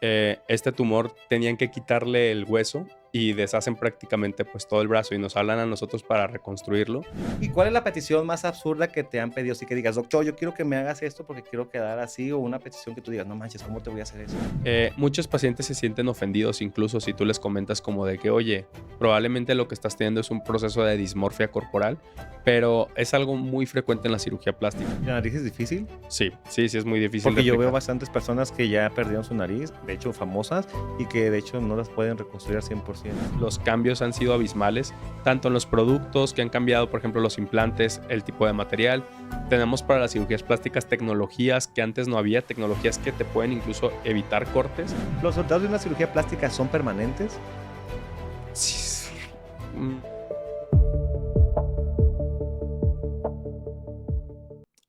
Este tumor tenían que quitarle el hueso y deshacen prácticamente pues todo el brazo y nos hablan a nosotros para reconstruirlo. ¿Y cuál es la petición más absurda que te han pedido? Así que digas: "Doctor, yo quiero que me hagas esto porque quiero quedar así", o una petición que tú digas: "No manches, ¿cómo te voy a hacer eso?". Muchos pacientes se sienten ofendidos, incluso si tú les comentas como de que, oye, probablemente lo que estás teniendo es un proceso de dismorfia corporal, pero es algo muy frecuente en la cirugía plástica. ¿La nariz es difícil? Sí, sí, sí es muy difícil de Porque yo veo aplicar. bastantes personas que ya perdieron su nariz, de hecho famosas, y que de hecho no las pueden reconstruir al 100%. Los cambios han sido abismales, tanto en los productos que han cambiado, por ejemplo, los implantes, el tipo de material. Tenemos para las cirugías plásticas tecnologías que antes no había, tecnologías que te pueden incluso evitar cortes. ¿Los resultados de una cirugía plástica son permanentes? Sí, mm,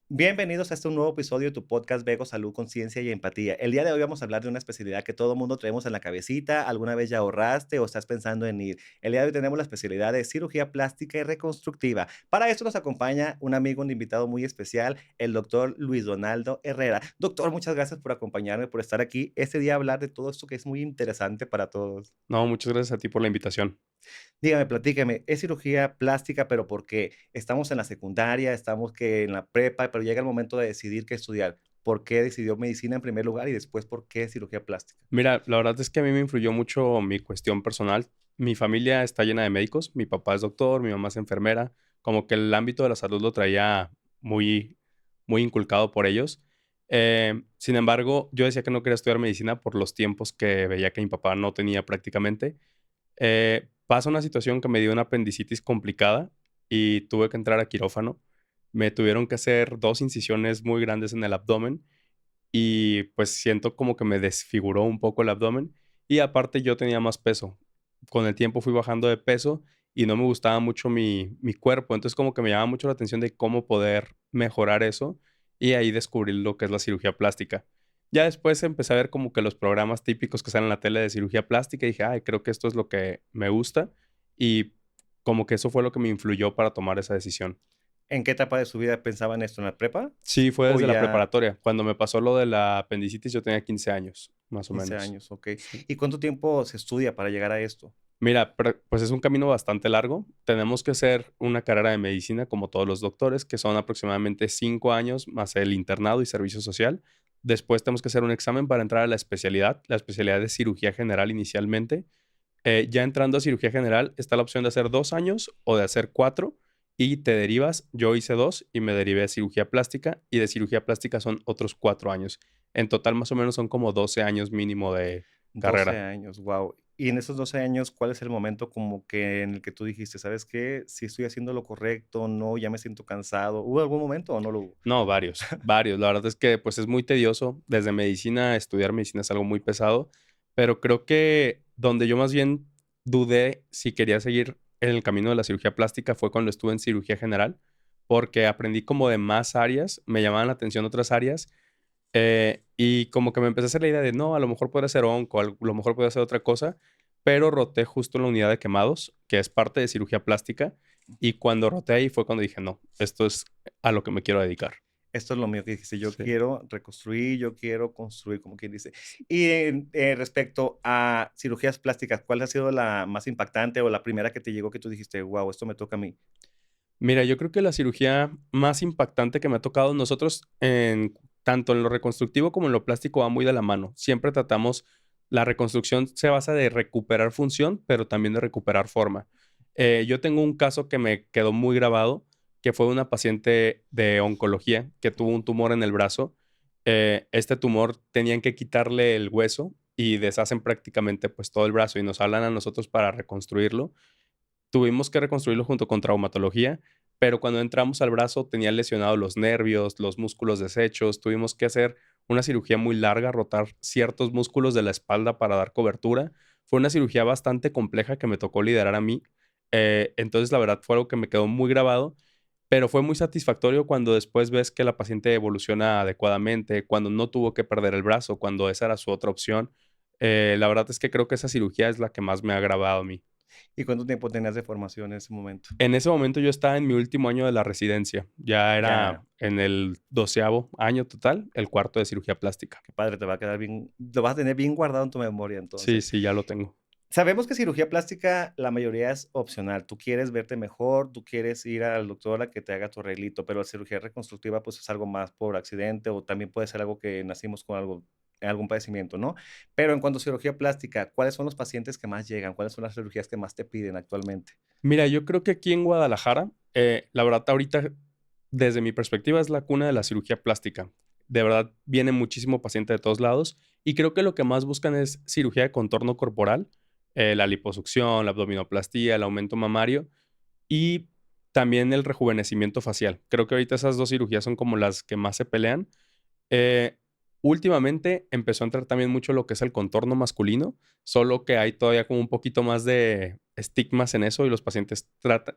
Bienvenidos a este nuevo episodio de tu podcast Vego Salud, Conciencia y Empatía. El día de hoy vamos a hablar de una especialidad que todo mundo traemos en la cabecita, alguna vez ya ahorraste o estás pensando en ir. El día de hoy tenemos la especialidad de cirugía plástica y reconstructiva. Para esto nos acompaña un amigo, un invitado muy especial, el doctor Luis Donaldo Herrera. Doctor, muchas gracias por acompañarme, por estar aquí este día a hablar de todo esto que es muy interesante para todos. no, muchas gracias a ti por la invitación. Dígame, platíqueme, es cirugía plástica, pero porque estamos en la secundaria, estamos que en la prepa, pero llega el momento de decidir qué estudiar. ¿Por qué decidió medicina en primer lugar y después por qué cirugía plástica? Mira, la verdad es que a mí me influyó mucho mi cuestión personal. Mi familia está llena de médicos, mi papá es doctor, mi mamá es enfermera, como que el ámbito de la salud lo traía muy, muy inculcado por ellos. Sin embargo, yo decía que no quería estudiar medicina por los tiempos que veía que mi papá no tenía prácticamente. Pasa una situación que me dio una apendicitis complicada y tuve que entrar a quirófano. Me tuvieron que hacer 2 incisiones muy grandes en el abdomen y, pues, siento como que me desfiguró un poco el abdomen y aparte yo tenía más peso. Con el tiempo fui bajando de peso y no me gustaba mucho mi cuerpo, entonces como que me llamaba mucho la atención de cómo poder mejorar eso y ahí descubrí lo que es la cirugía plástica. Ya después empecé a ver como que los programas típicos que salen en la tele de cirugía plástica y dije: "Ay, creo que esto es lo que me gusta", y como que eso fue lo que me influyó para tomar esa decisión. ¿En qué etapa de su vida pensaba en esto, en la prepa? Sí, fue ¿O desde la ya preparatoria. Cuando me pasó lo de la apendicitis, yo tenía 15 años, más o 15 menos. años? Ok. Sí. ¿Y cuánto tiempo se estudia para llegar a esto? Mira, pues es un camino bastante largo. Tenemos que hacer una carrera de medicina como todos los doctores, que son aproximadamente 5 años más el internado y servicio social. Después tenemos que hacer un examen para entrar a la especialidad de cirugía general inicialmente. Ya entrando a cirugía general, está la opción de hacer 2 años o de hacer 4 y te derivas. Yo hice 2 y me derivé a cirugía plástica y de cirugía plástica son otros 4 años. En total, más o menos son como 12 años mínimo de 12 carrera. años, wow. Y en esos 12 años, ¿cuál es el momento como que en el que tú dijiste: "¿Sabes qué? Si estoy haciendo lo correcto, no, ya me siento cansado"? ¿Hubo algún momento o no lo hubo? No, varios, varios. La verdad es que, pues, es muy tedioso. Desde medicina, estudiar medicina es algo muy pesado, pero creo que donde yo más bien dudé si quería seguir en el camino de la cirugía plástica fue cuando estuve en cirugía general, porque aprendí como de más áreas, me llamaban la atención otras áreas, y como que me empecé a hacer la idea de, no, a lo mejor podría ser onco, a lo mejor podría ser otra cosa, pero roté justo en la unidad de quemados, que es parte de cirugía plástica, y cuando roté ahí fue cuando dije, no, esto es a lo que me quiero dedicar. Esto es lo mío que dijiste, yo Sí. quiero reconstruir, yo quiero construir, como quien dice. Y respecto a cirugías plásticas, ¿cuál ha sido la más impactante o la primera que te llegó que tú dijiste: "Guau, esto me toca a mí"? Mira, yo creo que la cirugía más impactante que me ha tocado nosotros en tanto en lo reconstructivo como en lo plástico va muy de la mano. Siempre tratamos la reconstrucción se basa de recuperar función, pero también de recuperar forma. Yo tengo un caso que me quedó muy grabado, que fue una paciente de oncología que tuvo un tumor en el brazo. Este tumor tenían que quitarle el hueso y deshacen prácticamente, pues, todo el brazo y nos hablan a nosotros para reconstruirlo. Tuvimos que reconstruirlo junto con traumatología, pero cuando entramos al brazo tenía lesionados los nervios, los músculos deshechos, tuvimos que hacer una cirugía muy larga, rotar ciertos músculos de la espalda para dar cobertura. Fue una cirugía bastante compleja que me tocó liderar a mí. Entonces, la verdad fue algo que me quedó muy grabado, pero fue muy satisfactorio cuando después ves que la paciente evoluciona adecuadamente, cuando no tuvo que perder el brazo, cuando esa era su otra opción. La verdad es que creo que esa cirugía es la que más me ha grabado a mí. ¿Y cuánto tiempo tenías de formación en ese momento? En ese momento yo estaba en mi último año de la residencia. Ya era Ya, en el 12º año total, el cuarto de cirugía plástica. qué padre, te va a quedar bien, lo vas a tener bien guardado en tu memoria Sí, entonces. sí, ya lo tengo. Sabemos que cirugía plástica, la mayoría es opcional. Tú quieres verte mejor, tú quieres ir al doctor a que te haga tu arreglito, pero la cirugía reconstructiva, pues, es algo más por accidente, o también puede ser algo que nacimos con algo algún padecimiento, ¿no? Pero en cuanto a cirugía plástica, ¿cuáles son los pacientes que más llegan? ¿Cuáles son las cirugías que más te piden actualmente? Mira, yo creo que aquí en Guadalajara, la verdad, ahorita, desde mi perspectiva, es la cuna de la cirugía plástica. De verdad, viene muchísimo paciente de todos lados y creo que lo que más buscan es cirugía de contorno corporal, la liposucción, la abdominoplastía, el aumento mamario y también el rejuvenecimiento facial. Creo que ahorita esas dos cirugías son como las que más se pelean. Eh, Últimamente empezó a entrar también mucho lo que es el contorno masculino, solo que hay todavía como un poquito más de estigmas en eso y los pacientes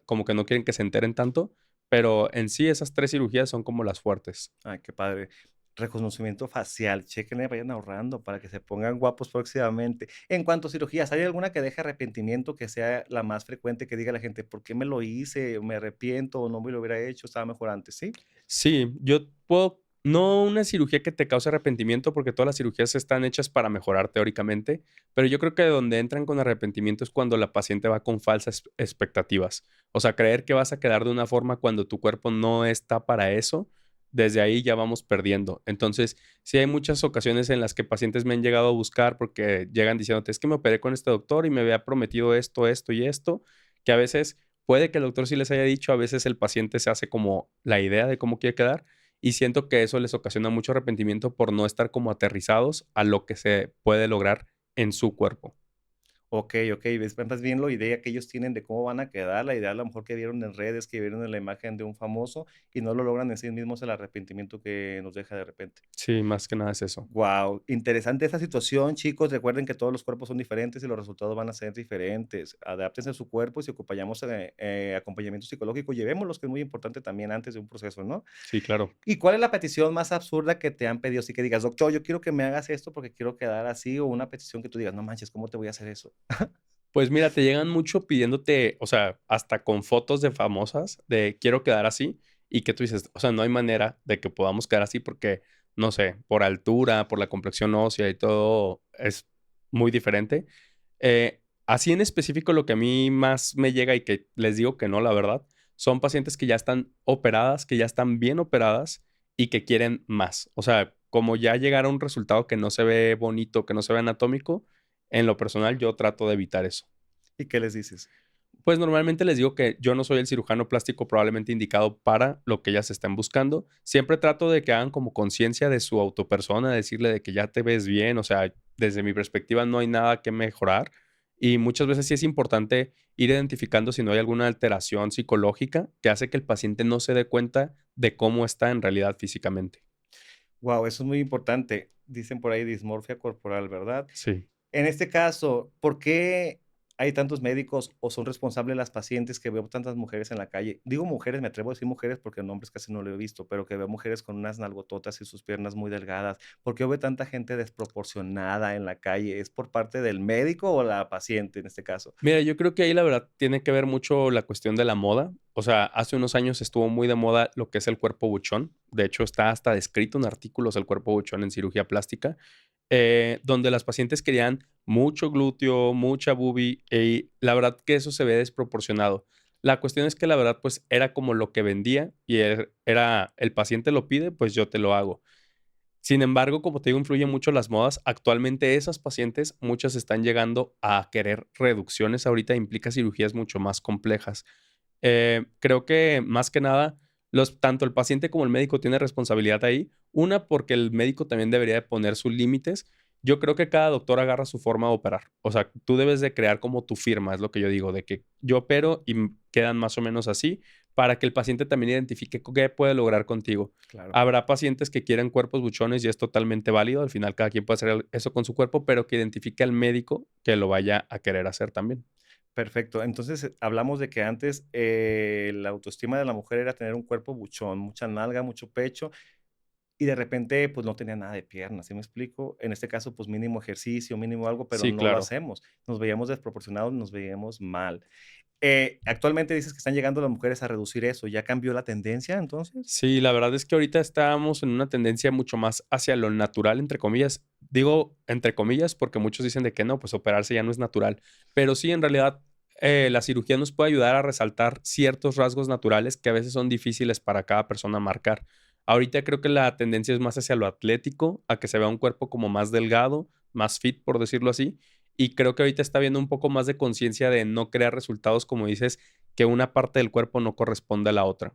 como que no quieren que se enteren tanto, pero en sí esas tres cirugías son como las fuertes. Ay, qué padre. Reconocimiento facial, chéquenle, vayan ahorrando para que se pongan guapos próximamente. En cuanto a cirugías, ¿hay alguna que deje arrepentimiento que sea la más frecuente, que diga la gente, ¿por qué me lo hice? ¿Me arrepiento o no me lo hubiera hecho? Estaba mejor antes, ¿sí? Sí, yo puedo, no una cirugía que te cause arrepentimiento, porque todas las cirugías están hechas para mejorar teóricamente, pero yo creo que donde entran con arrepentimiento es cuando la paciente va con falsas expectativas. O sea, creer que vas a quedar de una forma cuando tu cuerpo no está para eso, desde ahí ya vamos perdiendo. Entonces, sí hay muchas ocasiones en las que pacientes me han llegado a buscar porque llegan diciéndote, es que me operé con este doctor y me había prometido esto, esto y esto, que a veces puede que el doctor sí les haya dicho, a veces el paciente se hace como la idea de cómo quiere quedar y siento que eso les ocasiona mucho arrepentimiento por no estar como aterrizados a lo que se puede lograr en su cuerpo. Ves más bien la idea que ellos tienen de cómo van a quedar, la idea a lo mejor que vieron en redes, que vieron en la imagen de un famoso y no lo logran en sí mismos el arrepentimiento que nos deja de repente. Sí, más que nada es eso. Wow, interesante esta situación, chicos. Recuerden que todos los cuerpos son diferentes y los resultados van a ser diferentes. Adáptense a su cuerpo y si acompañamos acompañamiento psicológico, llevémoslos, que es muy importante también antes de un proceso, ¿no? Sí, claro. ¿Y cuál es la petición más absurda que te han pedido? Así que digas, doctor, yo quiero que me hagas esto porque quiero quedar así, o una petición que tú digas, no manches, ¿cómo te voy a hacer eso? Pues mira, te llegan mucho pidiéndote, o sea, hasta con fotos de famosas, de quiero quedar así, y que tú dices, o sea, no hay manera de que podamos quedar así porque, no sé, por altura, por la complexión ósea y todo es muy diferente. Así en específico, lo que a mí más me llega y que les digo que no, la verdad, son pacientes que ya están operadas, que ya están bien operadas y que quieren más. O sea, como ya llegar a un resultado que no se ve bonito, que no se ve anatómico, en lo personal yo trato de evitar eso. ¿Y qué les dices? Pues normalmente les digo que yo no soy el cirujano plástico probablemente indicado para lo que ellas están buscando. Siempre trato de que hagan como conciencia de su autopersona, decirle de que ya te ves bien, o sea, desde mi perspectiva no hay nada que mejorar y muchas veces sí es importante ir identificando si no hay alguna alteración psicológica que hace que el paciente no se dé cuenta de cómo está en realidad físicamente. Wow, eso es muy importante. Dicen por ahí dismorfia corporal, ¿verdad? Sí. En este caso, ¿por qué hay tantos médicos o son responsables las pacientes que veo tantas mujeres en la calle? Digo mujeres, me atrevo a decir mujeres porque en hombres casi no lo he visto, pero que veo mujeres con unas nalgototas y sus piernas muy delgadas. ¿Por qué veo tanta gente desproporcionada en la calle? ¿Es por parte del médico o la paciente en este caso? Mira, yo creo que ahí la verdad tiene que ver mucho la cuestión de la moda. O sea, hace unos años estuvo muy de moda lo que es el cuerpo buchón. De hecho, está hasta descrito en artículos el cuerpo buchón en cirugía plástica, donde las pacientes querían mucho glúteo, mucha boobie, y la verdad que eso se ve desproporcionado. La cuestión es que la verdad, pues era como lo que vendía y era el paciente lo pide, pues yo te lo hago. Sin embargo, como te digo, influyen mucho las modas. Actualmente esas pacientes, muchas están llegando a querer reducciones. Ahorita implica cirugías mucho más complejas. Creo que más que nada, tanto el paciente como el médico tienen responsabilidad ahí. Una, porque el médico también debería de poner sus límites. Yo creo que cada doctor agarra su forma de operar. O sea, tú debes de crear como tu firma, es lo que yo digo, de que yo opero y quedan más o menos así para que el paciente también identifique qué puede lograr contigo. Claro. Habrá pacientes que quieren cuerpos buchones y es totalmente válido. Al final, cada quien puede hacer eso con su cuerpo, pero que identifique al médico que lo vaya a querer hacer también. Perfecto. Entonces, hablamos de que antes la autoestima de la mujer era tener un cuerpo buchón, mucha nalga, mucho pecho. y de repente, pues, no tenía nada de piernas, ¿sí me explico? En este caso, pues, mínimo ejercicio, mínimo algo, pero Sí, no lo claro. hacemos. Nos veíamos desproporcionados, nos veíamos mal. Actualmente dices que están llegando las mujeres a reducir eso, ¿ya cambió la tendencia entonces? Sí, la verdad es que ahorita estamos en una tendencia mucho más hacia lo natural, entre comillas. Digo entre comillas porque muchos dicen de que no, pues operarse ya no es natural. Pero sí, en realidad, la cirugía nos puede ayudar a resaltar ciertos rasgos naturales que a veces son difíciles para cada persona marcar. Ahorita creo que la tendencia es más hacia lo atlético, a que se vea un cuerpo como más delgado, más fit, por decirlo así. Y creo que ahorita está habiendo un poco más de conciencia de no crear resultados, como dices, que una parte del cuerpo no corresponde a la otra.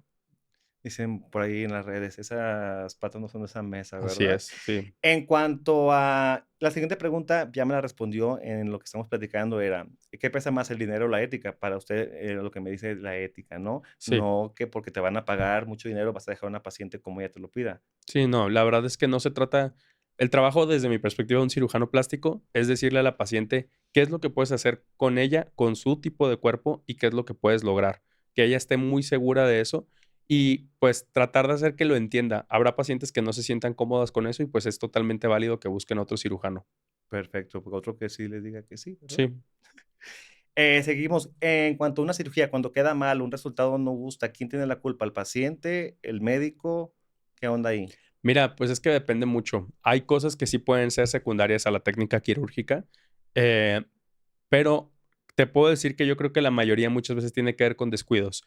Dicen por ahí en las redes, esas patas no son de esa mesa, Así ¿verdad? es, sí. En cuanto a la siguiente pregunta, ya me la respondió en lo que estamos platicando, era, ¿qué pesa más, el dinero o la ética? Para usted, lo que me dice es la ética, ¿no? Sí, No que porque te van a pagar mucho dinero vas a dejar a una paciente como ella te lo pida. sí, no, la verdad es que no se trata el trabajo desde mi perspectiva de un cirujano plástico es decirle a la paciente qué es lo que puedes hacer con ella, con su tipo de cuerpo y qué es lo que puedes lograr, que ella esté muy segura de eso y pues tratar de hacer que lo entienda. Habrá pacientes que no se sientan cómodas con eso y pues es totalmente válido que busquen otro cirujano. Perfecto, porque otro que sí les diga que sí, ¿verdad? Sí. Seguimos. En cuanto a una cirugía, cuando queda mal, un resultado no gusta, ¿quién tiene la culpa? ¿El paciente? ¿El médico? ¿Qué onda ahí? Mira, pues es que depende mucho. Hay cosas que sí pueden ser secundarias a la técnica quirúrgica, eh, pero te puedo decir que yo creo que la mayoría muchas veces tiene que ver con descuidos.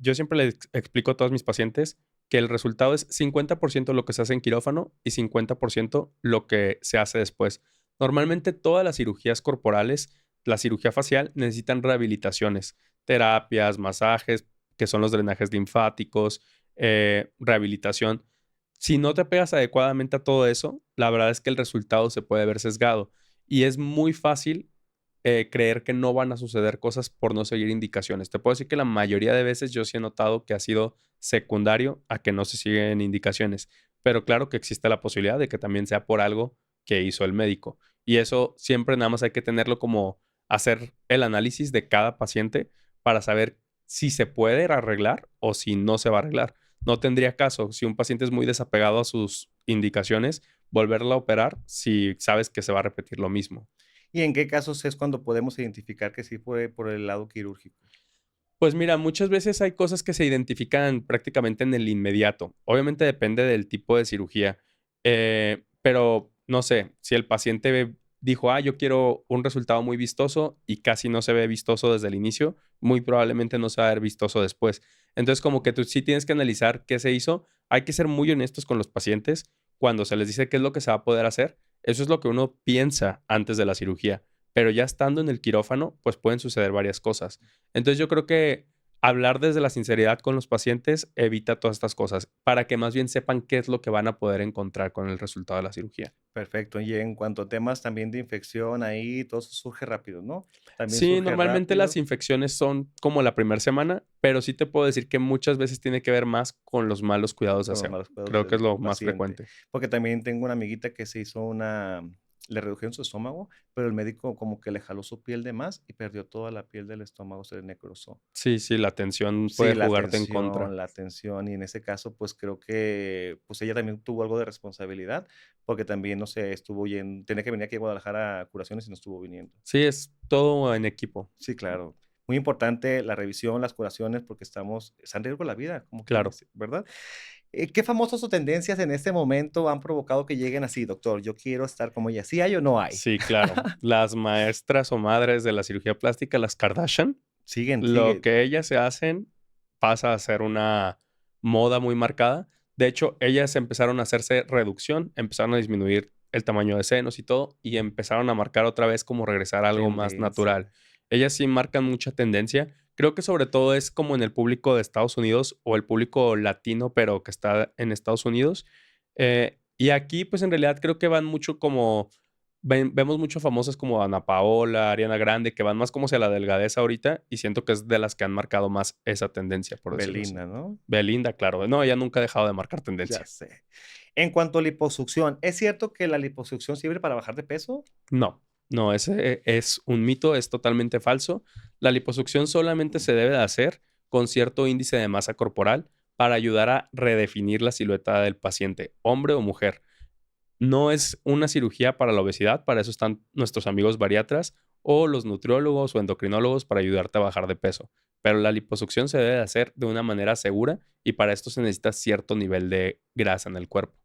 Yo siempre les explico a todos mis pacientes que el resultado es 50% lo que se hace en quirófano y 50% lo que se hace después. Normalmente todas las cirugías corporales, la cirugía facial, necesitan rehabilitaciones, terapias, masajes, que son los drenajes linfáticos, rehabilitación. Si no te pegas adecuadamente a todo eso, la verdad es que el resultado se puede ver sesgado y es muy fácil creer que no van a suceder cosas por no seguir indicaciones. Te puedo decir que la mayoría de veces yo sí he notado que ha sido secundario a que no se siguen indicaciones, pero claro que existe la posibilidad de que también sea por algo que hizo el médico. Y eso siempre nada más hay que tenerlo como hacer el análisis de cada paciente para saber si se puede arreglar o si no se va a arreglar. No tendría caso, si un paciente es muy desapegado a sus indicaciones, volverla a operar si sabes que se va a repetir lo mismo. ¿Y en qué casos es cuando podemos identificar que sí fue por el lado quirúrgico? Pues mira, muchas veces hay cosas que se identifican prácticamente en el inmediato. Obviamente depende del tipo de cirugía, pero no sé, si el paciente dijo, yo quiero un resultado muy vistoso y casi no se ve vistoso desde el inicio, muy probablemente no se va a ver vistoso después. Entonces, como que tú sí tienes que analizar qué se hizo. Hay que ser muy honestos con los pacientes cuando se les dice qué es lo que se va a poder hacer. Eso es lo que uno piensa antes de la cirugía, pero ya estando en el quirófano, pues pueden suceder varias cosas. Entonces yo creo que hablar desde la sinceridad con los pacientes evita todas estas cosas, para que más bien sepan qué es lo que van a poder encontrar con el resultado de la cirugía. Perfecto. Y en cuanto a temas también de infección, ahí todo eso surge rápido, ¿no? También Sí, surge normalmente las rápido infecciones son como la primera semana, pero sí te puedo decir que muchas veces tiene que ver más con los malos cuidados de con los aseo. malos cuidados Creo que es del lo más paciente. frecuente. Porque también tengo una amiguita que se hizo le redujeron su estómago, pero el médico como que le jaló su piel de más y perdió toda la piel del estómago, se le necrosó. Sí, sí, la tensión Sí, puede jugarte en contra. la tensión, y en ese caso, pues, creo que, pues, ella también tuvo algo de responsabilidad, porque también, no sé, estuvo yendo tenía que venir aquí a Guadalajara a curaciones y no estuvo viniendo. Sí, es todo en equipo. Sí, claro. Muy importante la revisión, las curaciones, porque está en riesgo la vida, como quien Claro. dice, ¿verdad? ¿Qué famosos o tendencias en este momento han provocado que lleguen así: "Doctor, yo quiero estar como ella"? ¿Sí hay o no hay? Sí, claro. Las maestras o madres de la cirugía plástica, las Kardashian, lo Sigue. que ellas se hacen pasa a ser una moda muy marcada. De hecho, ellas empezaron a hacerse reducción, empezaron a disminuir el tamaño de senos y todo, y empezaron a marcar otra vez como regresar a algo más natural. Tendencia. Ellas sí marcan mucha tendencia. Creo que sobre todo es como en el público de Estados Unidos o el público latino, pero que está en Estados Unidos. Y aquí, pues en realidad creo que van mucho como vemos mucho famosas como Ana Paola, Ariana Grande, que van más como hacia la delgadez ahorita, y siento que es de las que han marcado más esa tendencia, por decirlo así. Belinda, ¿no? Belinda, claro. No, ella nunca ha dejado de marcar Ya tendencia. sé. En cuanto a liposucción, ¿es cierto que la liposucción sirve para bajar de peso? No, no, ese es un mito, es totalmente falso. La liposucción solamente se debe de hacer con cierto índice de masa corporal, para ayudar a redefinir la silueta del paciente, hombre o mujer. No es una cirugía para la obesidad, para eso están nuestros amigos bariatras o los nutriólogos o endocrinólogos para ayudarte a bajar de peso. Pero la liposucción se debe de hacer de una manera segura y para esto se necesita cierto nivel de grasa en el cuerpo.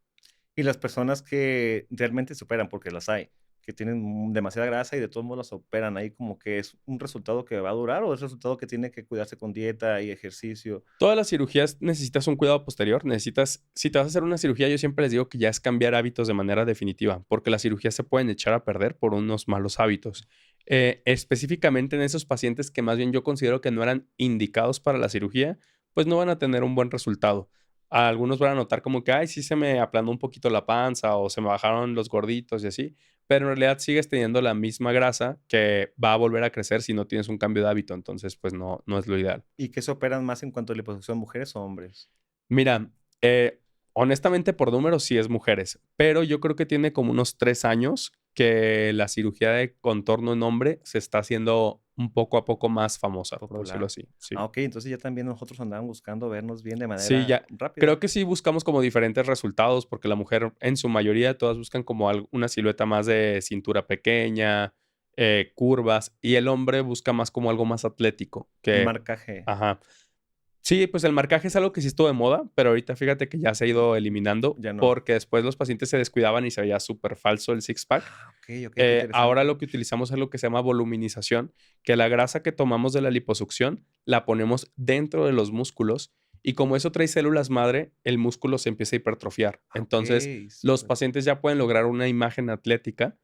Y las personas que realmente se operan, porque las hay, que tienen demasiada grasa y de todos modos las operan, ahí como que es un resultado que va a durar o es resultado que tiene que cuidarse con dieta y ejercicio. Todas las cirugías necesitas un cuidado posterior, necesitas, si te vas a hacer una cirugía, yo siempre les digo que ya es cambiar hábitos de manera definitiva, porque las cirugías se pueden echar a perder por unos malos hábitos. Específicamente en esos pacientes que más bien yo considero que no eran indicados para la cirugía, pues no van a tener un buen resultado. Algunos van a notar como que, ay, sí se me aplanó un poquito la panza o se me bajaron los gorditos y así, pero en realidad sigues teniendo la misma grasa que va a volver a crecer si no tienes un cambio de hábito, entonces pues no es lo ideal. ¿Y qué se operan más en cuanto a liposucción, mujeres o hombres? Mira, honestamente por números sí es mujeres, pero yo creo que tiene como unos 3 años que la cirugía de contorno en hombre se está haciendo un poco a poco más famosa, por decirlo Popular. así, Ah, sí. okey, entonces ya también nosotros andaban buscando vernos bien de Sí, manera ya rápida. creo que sí buscamos como diferentes resultados, porque la mujer en su mayoría todas buscan como una silueta más de cintura pequeña, curvas, y el hombre busca más como algo más atlético, Un que marcaje, ajá. Sí, pues el marcaje es algo que sí estuvo de moda, pero ahorita fíjate que ya se ha ido eliminando ya no. porque después los pacientes se descuidaban y se veía súper falso el six pack. Ah, okey, qué Ahora interesante. lo que utilizamos es lo que se llama voluminización, que la grasa que tomamos de la liposucción la ponemos dentro de los músculos y como eso trae células madre, el músculo se empieza a hipertrofiar. Ah, Entonces, okey, los súper. pacientes ya pueden lograr una imagen atlética,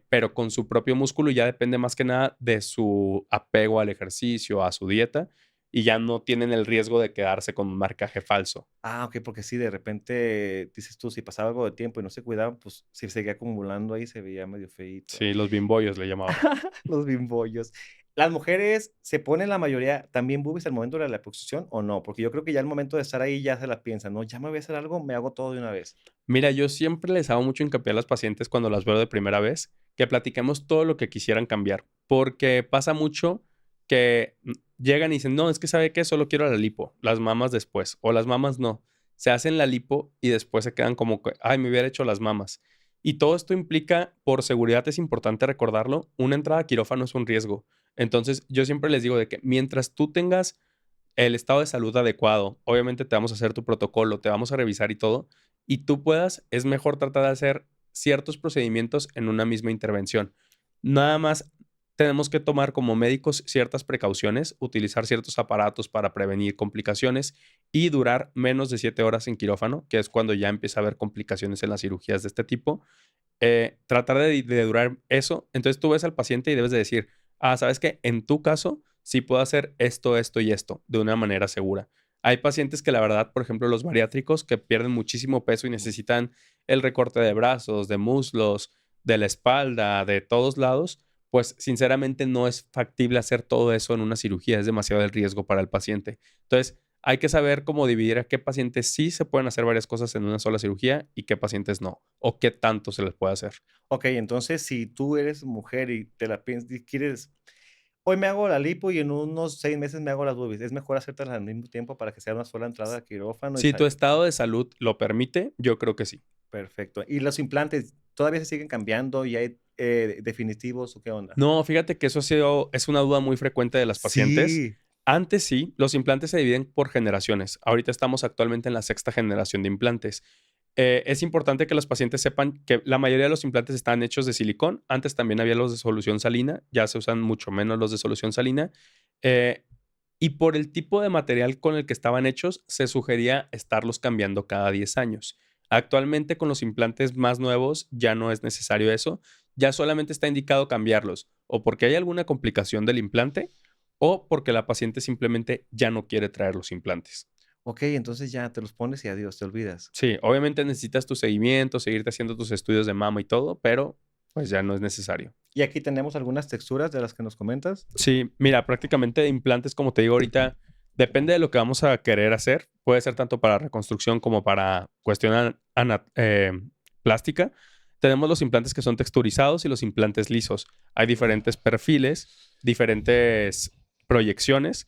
pero con su propio músculo y ya depende más que nada de su apego al ejercicio, a su dieta y ya no tienen el riesgo de quedarse con un marcaje falso. Ah, okey, porque sí, de repente, dices tú, si pasaba algo de tiempo y no se cuidaban, pues, si seguía acumulando ahí, se veía medio feíto. Sí, los bimbollos le llamaban. Los bimbollos. ¿Las mujeres se ponen la mayoría también boobies al momento de la liposucción o no? Porque yo creo que ya al momento de estar ahí ya se la piensan, ¿no? Ya me voy a hacer algo, me hago todo de una vez. Mira, yo siempre les hago mucho hincapié a las pacientes cuando las veo de primera vez, que platiquemos todo lo que quisieran cambiar, porque pasa mucho que llegan y dicen, no, es que sabe qué, solo quiero la lipo, las mamas después, o las mamas no, se hacen la lipo y después se quedan como, que, ay, me hubiera hecho las mamas. Y todo esto implica, por seguridad es importante recordarlo, una entrada a quirófano es un riesgo. Entonces, yo siempre les digo de que mientras tú tengas el estado de salud adecuado. Obviamente te vamos a hacer tu protocolo, te vamos a revisar y todo. Y tú puedas, es mejor tratar de hacer ciertos procedimientos en una misma intervención. Nada más tenemos que tomar como médicos ciertas precauciones, utilizar ciertos aparatos para prevenir complicaciones y durar menos de 7 horas en quirófano, que es cuando ya empieza a haber complicaciones en las cirugías de este tipo. Tratar de durar eso. Entonces tú ves al paciente y debes de decir, ¿sabes qué? En tu caso, sí puedo hacer esto, esto y esto de una manera segura. Hay pacientes que la verdad, por ejemplo, los bariátricos que pierden muchísimo peso y necesitan el recorte de brazos, de muslos, de la espalda, de todos lados, pues sinceramente no es factible hacer todo eso en una cirugía, es demasiado el riesgo para el paciente. Entonces, hay que saber cómo dividir a qué pacientes sí se pueden hacer varias cosas en una sola cirugía y qué pacientes no, o qué tanto se les puede hacer. Okey, entonces, si tú eres mujer y te la piensas y quieres, hoy me hago la lipo y en unos 6 meses me hago las boobies, ¿es mejor hacértelas al mismo tiempo para que sea una sola entrada a quirófano y Si tu estado de salud lo permite, yo creo que sí. perfecto? ¿Y los implantes todavía se siguen cambiando y hay, definitivos o qué onda? No, fíjate que eso es una duda muy frecuente de las pacientes. Sí. Antes sí, los implantes se dividen por generaciones. Ahorita estamos actualmente en la sexta generación de implantes. Es importante que los pacientes sepan que la mayoría de los implantes están hechos de silicón. Antes también había los de solución salina, ya se usan mucho menos los de solución salina. Eh, y por el tipo de material con el que estaban hechos, se sugería estarlos cambiando cada 10 años. Actualmente con los implantes más nuevos ya no es necesario eso, ya solamente está indicado cambiarlos o porque hay alguna complicación del implante o porque la paciente simplemente ya no quiere traer los implantes. Okey, entonces ya te los pones y adiós, te olvidas. Sí, obviamente necesitas tu seguimiento, seguirte haciendo tus estudios de mama y todo, pero pues ya no es necesario. Y aquí tenemos algunas texturas de las que nos comentas. Sí, mira, prácticamente de implantes, como te digo ahorita, depende de lo que vamos a querer hacer. Puede ser tanto para reconstrucción como para cuestión plástica. Tenemos los implantes que son texturizados y los implantes lisos. Hay diferentes perfiles, diferentes proyecciones.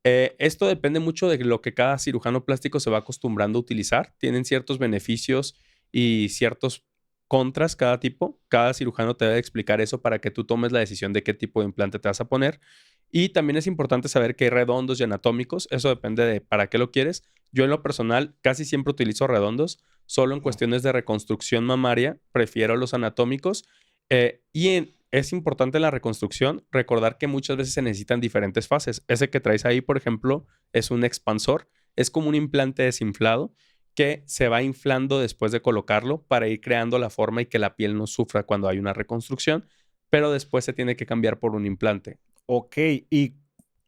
Esto depende mucho de lo que cada cirujano plástico se va acostumbrando a utilizar. Tienen ciertos beneficios y ciertos contras cada tipo. Cada cirujano te debe explicar eso para que tú tomes la decisión de qué tipo de implante te vas a poner. Y también es importante saber que hay redondos y anatómicos. Eso depende de para qué lo quieres. Yo en lo personal casi siempre utilizo redondos. Solo en Ujú. cuestiones de reconstrucción mamaria prefiero los anatómicos. Es importante en la reconstrucción recordar que muchas veces se necesitan diferentes fases. Ese que traes ahí, por ejemplo, es un expansor. Es como un implante desinflado que se va inflando después de colocarlo para ir creando la forma y que la piel no sufra cuando hay una reconstrucción, pero después se tiene que cambiar por un implante. Ok, ¿y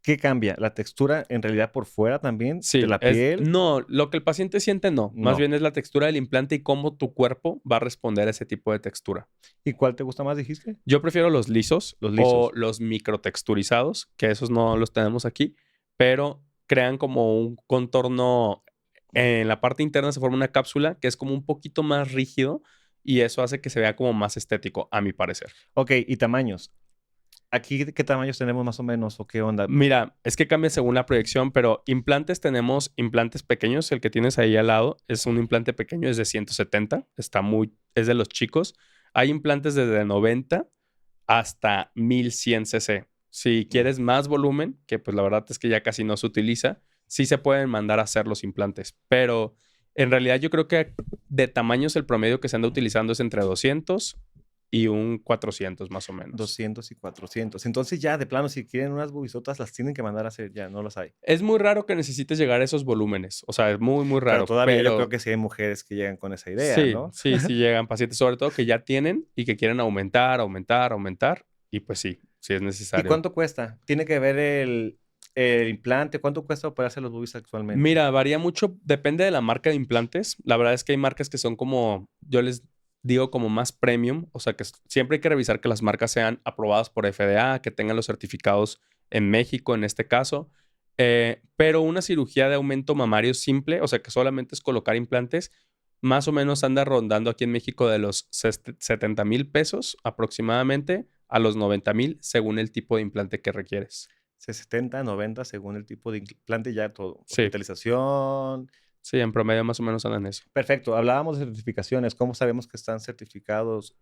qué cambia? ¿La textura en realidad por fuera también de Sí, la piel? no, lo que el paciente siente no, más No. bien es la textura del implante y cómo tu cuerpo va a responder a ese tipo de textura. ¿Y cuál te gusta más, dijiste? Yo prefiero los lisos Los o lisos. los microtexturizados, que esos no los tenemos aquí, pero crean como un contorno. En la parte interna se forma una cápsula que es como un poquito más rígido y eso hace que se vea como más estético, a mi parecer. Ok, ¿y tamaños? ¿Aquí qué tamaños tenemos más o menos o qué onda? Mira, es que cambia según la proyección, pero implantes tenemos implantes pequeños. El que tienes ahí al lado es un implante pequeño, es de 170, es de los chicos. Hay implantes desde 90 hasta 1100 cc. Si Mm. quieres más volumen, que pues la verdad es que ya casi no se utiliza, sí se pueden mandar a hacer los implantes, pero en realidad yo creo que de tamaños el promedio que se anda utilizando es entre 200 y un 400 más o menos. 200 y 400. Entonces ya de plano, si quieren unas bubisotas, las tienen que mandar a hacer ya, no las hay. Es muy raro que necesites llegar a esos volúmenes, o sea, es muy, muy Pero raro, todavía yo creo pero que sí hay mujeres que llegan con esa idea, sí, ¿no? sí, sí llegan pacientes, sobre todo que ya tienen y que quieren aumentar, aumentar, aumentar, y pues sí, sí es ¿Y necesario. cuánto cuesta? ¿Tiene que ver el implante? ¿Cuánto cuesta operarse los boobies actualmente? Mira, varía mucho, depende de la marca de implantes. La verdad es que hay marcas que son como, yo les digo como más premium, o sea que siempre hay que revisar que las marcas sean aprobadas por FDA, que tengan los certificados en México en este caso. Pero una cirugía de aumento mamario simple, o sea que solamente es colocar implantes, más o menos anda rondando aquí en México de los 70,000 pesos aproximadamente a los 90,000 según el tipo de implante que requieres. 70, 90, según el tipo de implante, ya todo. Sí, Hospitalización. sí, en promedio más o menos andan eso. Perfecto. Hablábamos de certificaciones. ¿Cómo sabemos que están certificados?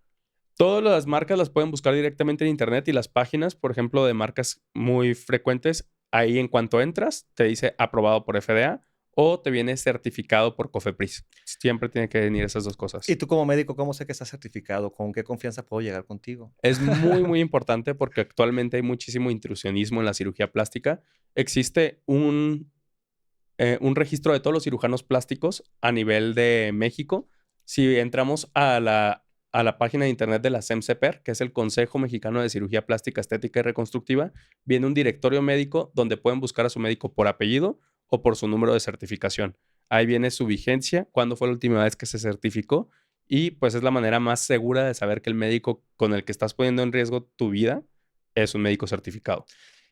Todas las marcas las pueden buscar directamente en internet y las páginas, por ejemplo, de marcas muy frecuentes, ahí en cuanto entras, te dice aprobado por FDA o te viene certificado por COFEPRIS. Siempre tiene que venir esas dos Y cosas. tú como médico, ¿cómo sé que está certificado? ¿Con qué confianza puedo llegar contigo? Es muy, muy importante porque actualmente hay muchísimo intrusionismo en la cirugía plástica. Existe un registro de todos los cirujanos plásticos a nivel de México. Si entramos a la página de internet de la SEMCEPER, que es el Consejo Mexicano de Cirugía Plástica, Estética y Reconstructiva, viene un directorio médico donde pueden buscar a su médico por apellido o por su número de certificación. Ahí viene su vigencia, cuándo fue la última vez que se certificó y pues es la manera más segura de saber que el médico con el que estás poniendo en riesgo tu vida es un médico certificado.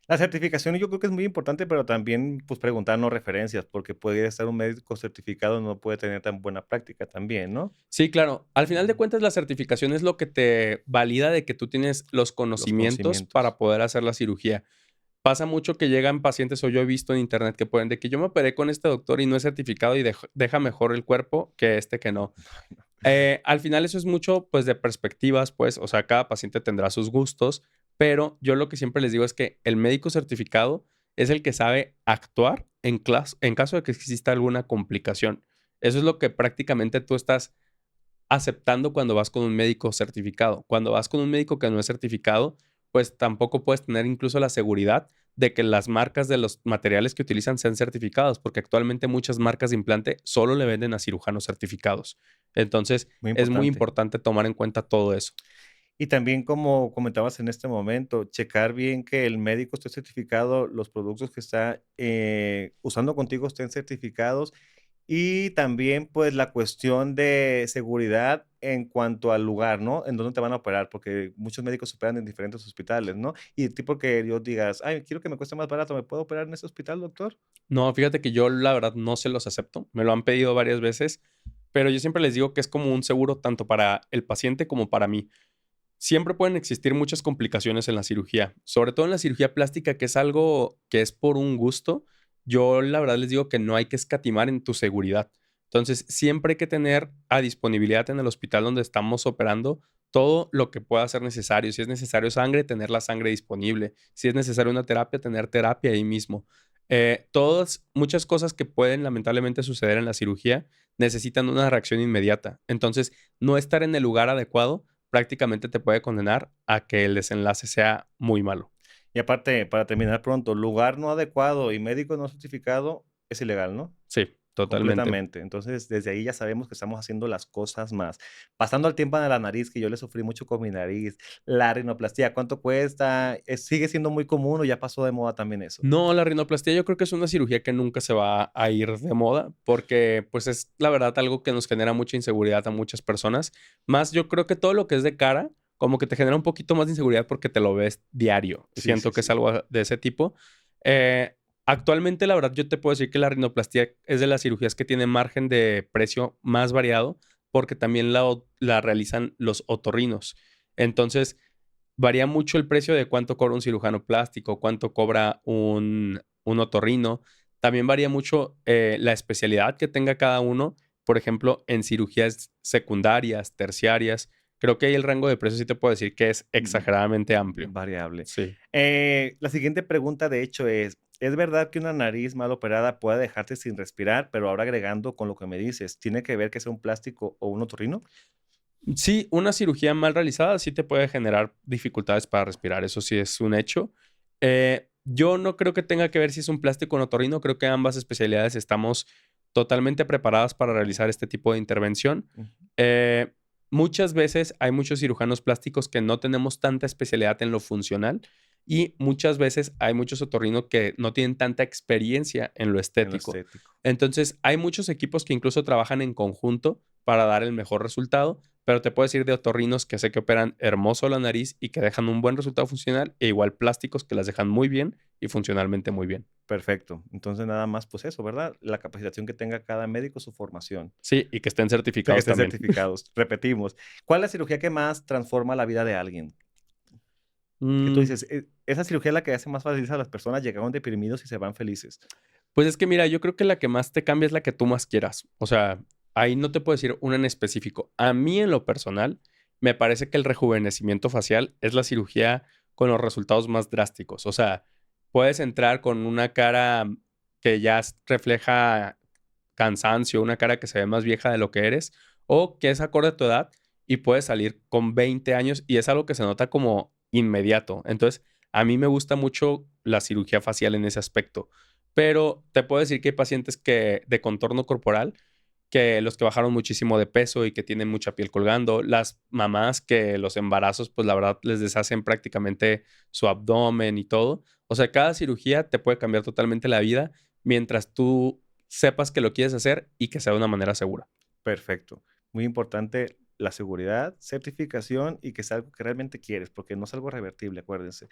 La certificación yo creo que es muy importante, pero también, pues, preguntarnos referencias, porque puede estar un médico certificado, no puede tener tan buena práctica también, ¿no? Sí, claro. Al final de cuentas, la certificación es lo que te valida de que tú tienes los Los conocimientos conocimientos. para poder hacer la cirugía. Pasa mucho que llegan pacientes, o yo he visto en internet que pueden de que yo me operé con este doctor y no es certificado y deja mejor el cuerpo que este que no. Al final eso es mucho, pues, de perspectivas, pues, o sea, cada paciente tendrá sus gustos, pero yo lo que siempre les digo es que el médico certificado es el que sabe actuar en caso de que exista alguna complicación. Eso es lo que prácticamente tú estás aceptando cuando vas con un médico certificado. Cuando vas con un médico que no es certificado, pues tampoco puedes tener incluso la seguridad de que las marcas de los materiales que utilizan sean certificados, porque actualmente muchas marcas de implante solo le venden a cirujanos certificados. Entonces, Muy es muy importante. importante tomar en cuenta todo eso. Y también, como comentabas en este momento, checar bien que el médico esté certificado, los productos que está, usando contigo estén certificados, y también, pues, la cuestión de seguridad en cuanto al lugar, ¿no? En dónde te van a operar, porque muchos médicos operan en diferentes hospitales, ¿no? Y tipo que yo digas: "Ay, quiero que me cueste más barato, ¿me puedo operar en ese hospital, doctor?". No, fíjate que yo la verdad no se los acepto. Me lo han pedido varias veces, pero yo siempre les digo que es como un seguro tanto para el paciente como para mí. siempre pueden existir muchas complicaciones en la cirugía, sobre todo en la cirugía plástica, que es algo que es por un gusto. Yo la verdad les digo que no hay que escatimar en tu seguridad. Entonces, siempre hay que tener a disponibilidad en el hospital donde estamos operando todo lo que pueda ser necesario. Si es necesario sangre, tener la sangre disponible. Si es necesario una terapia, tener terapia ahí mismo. Muchas cosas que pueden lamentablemente suceder en la cirugía necesitan una reacción inmediata. Entonces, no estar en el lugar adecuado prácticamente te puede condenar a que el desenlace sea muy malo. Y aparte, para terminar pronto, lugar no adecuado y médico no certificado es ilegal, ¿no? Sí, totalmente. Completamente. Entonces, desde ahí ya sabemos que estamos haciendo las cosas más. Pasando al tiempo de la nariz, que yo le sufrí mucho con mi nariz, la rinoplastia, ¿cuánto cuesta? ¿Sigue siendo muy común o ya pasó de moda también eso? No, la rinoplastia yo creo que es una cirugía que nunca se va a ir de moda porque pues es la verdad algo que nos genera mucha inseguridad a muchas personas. Más yo creo que todo lo que es de cara como que te genera un poquito más de inseguridad porque te lo ves diario. Sí, sí, Siento que es sí. algo de ese tipo. Eh, Actualmente la verdad yo te puedo decir que la rinoplastia es de las cirugías que tiene margen de precio más variado porque también la realizan los otorrinos. Entonces, varía mucho el precio de cuánto cobra un cirujano plástico, cuánto cobra un otorrino. También varía mucho la especialidad que tenga cada uno. Por ejemplo, en cirugías secundarias, terciarias, creo que ahí el rango de precios sí te puedo decir que es Mm, exageradamente amplio. variable. Sí. La siguiente pregunta, de hecho, ¿es verdad que una nariz mal operada puede dejarte sin respirar? Pero ahora agregando con lo que me dices, ¿tiene que ver que sea un plástico o un otorrino? Sí, una cirugía mal realizada sí te puede generar dificultades para respirar, eso sí es un hecho. Yo no creo que tenga que ver si es un plástico o un otorrino, creo que ambas especialidades estamos totalmente preparadas para realizar este tipo de intervención. Ujú. Eh, Muchas veces hay muchos cirujanos plásticos que no tenemos tanta especialidad en lo funcional y muchas veces hay muchos otorrinos que no tienen tanta experiencia en lo En lo estético. estético. Entonces, hay muchos equipos que incluso trabajan en conjunto para dar el mejor resultado, pero te puedo decir de otorrinos que sé que operan hermoso la nariz y que dejan un buen resultado funcional, e igual plásticos que las dejan muy bien y funcionalmente muy bien. Perfecto. Entonces, nada más, pues eso, ¿verdad? La capacitación que tenga cada médico, su formación. Sí, y que estén De que certificados estén también. certificados. Repetimos. ¿Cuál es la cirugía que más transforma la vida de alguien? Que tú Mm, dices, esa cirugía es la que hace más feliz a las personas, llegaron deprimidos y se van felices. pues es que mira, yo creo que la que más te cambia es la que tú más quieras. O sea, ahí no te puedo decir una en específico. A mí en lo personal, me parece que el rejuvenecimiento facial es la cirugía con los resultados más drásticos. O sea, puedes entrar con una cara que ya refleja cansancio, una cara que se ve más vieja de lo que eres, o que es acorde a tu edad y puedes salir con 20 años y es algo que se nota como inmediato. Entonces, a mí me gusta mucho la cirugía facial en ese aspecto, pero te puedo decir que hay pacientes que de contorno corporal que los que bajaron muchísimo de peso y que tienen mucha piel colgando, las mamás que los embarazos, pues la verdad les deshacen prácticamente su abdomen y todo. O sea, cada cirugía te puede cambiar totalmente la vida mientras tú sepas que lo quieres hacer y que sea de una manera segura. Perfecto. Muy importante la seguridad, certificación y que es algo que realmente quieres, porque no es algo revertible, acuérdense.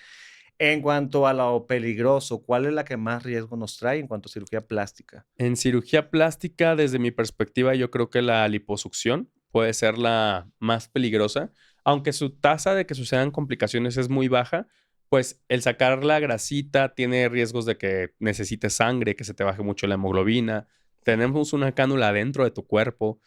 En cuanto a lo peligroso, ¿cuál es la que más riesgo nos trae en cuanto a cirugía plástica? En cirugía plástica, desde mi perspectiva, yo creo que la liposucción puede ser la más peligrosa, aunque su tasa de que sucedan complicaciones es muy baja, pues el sacar la grasita tiene riesgos de que necesites sangre, que se te baje mucho la hemoglobina. Tenemos una cánula dentro de tu cuerpo,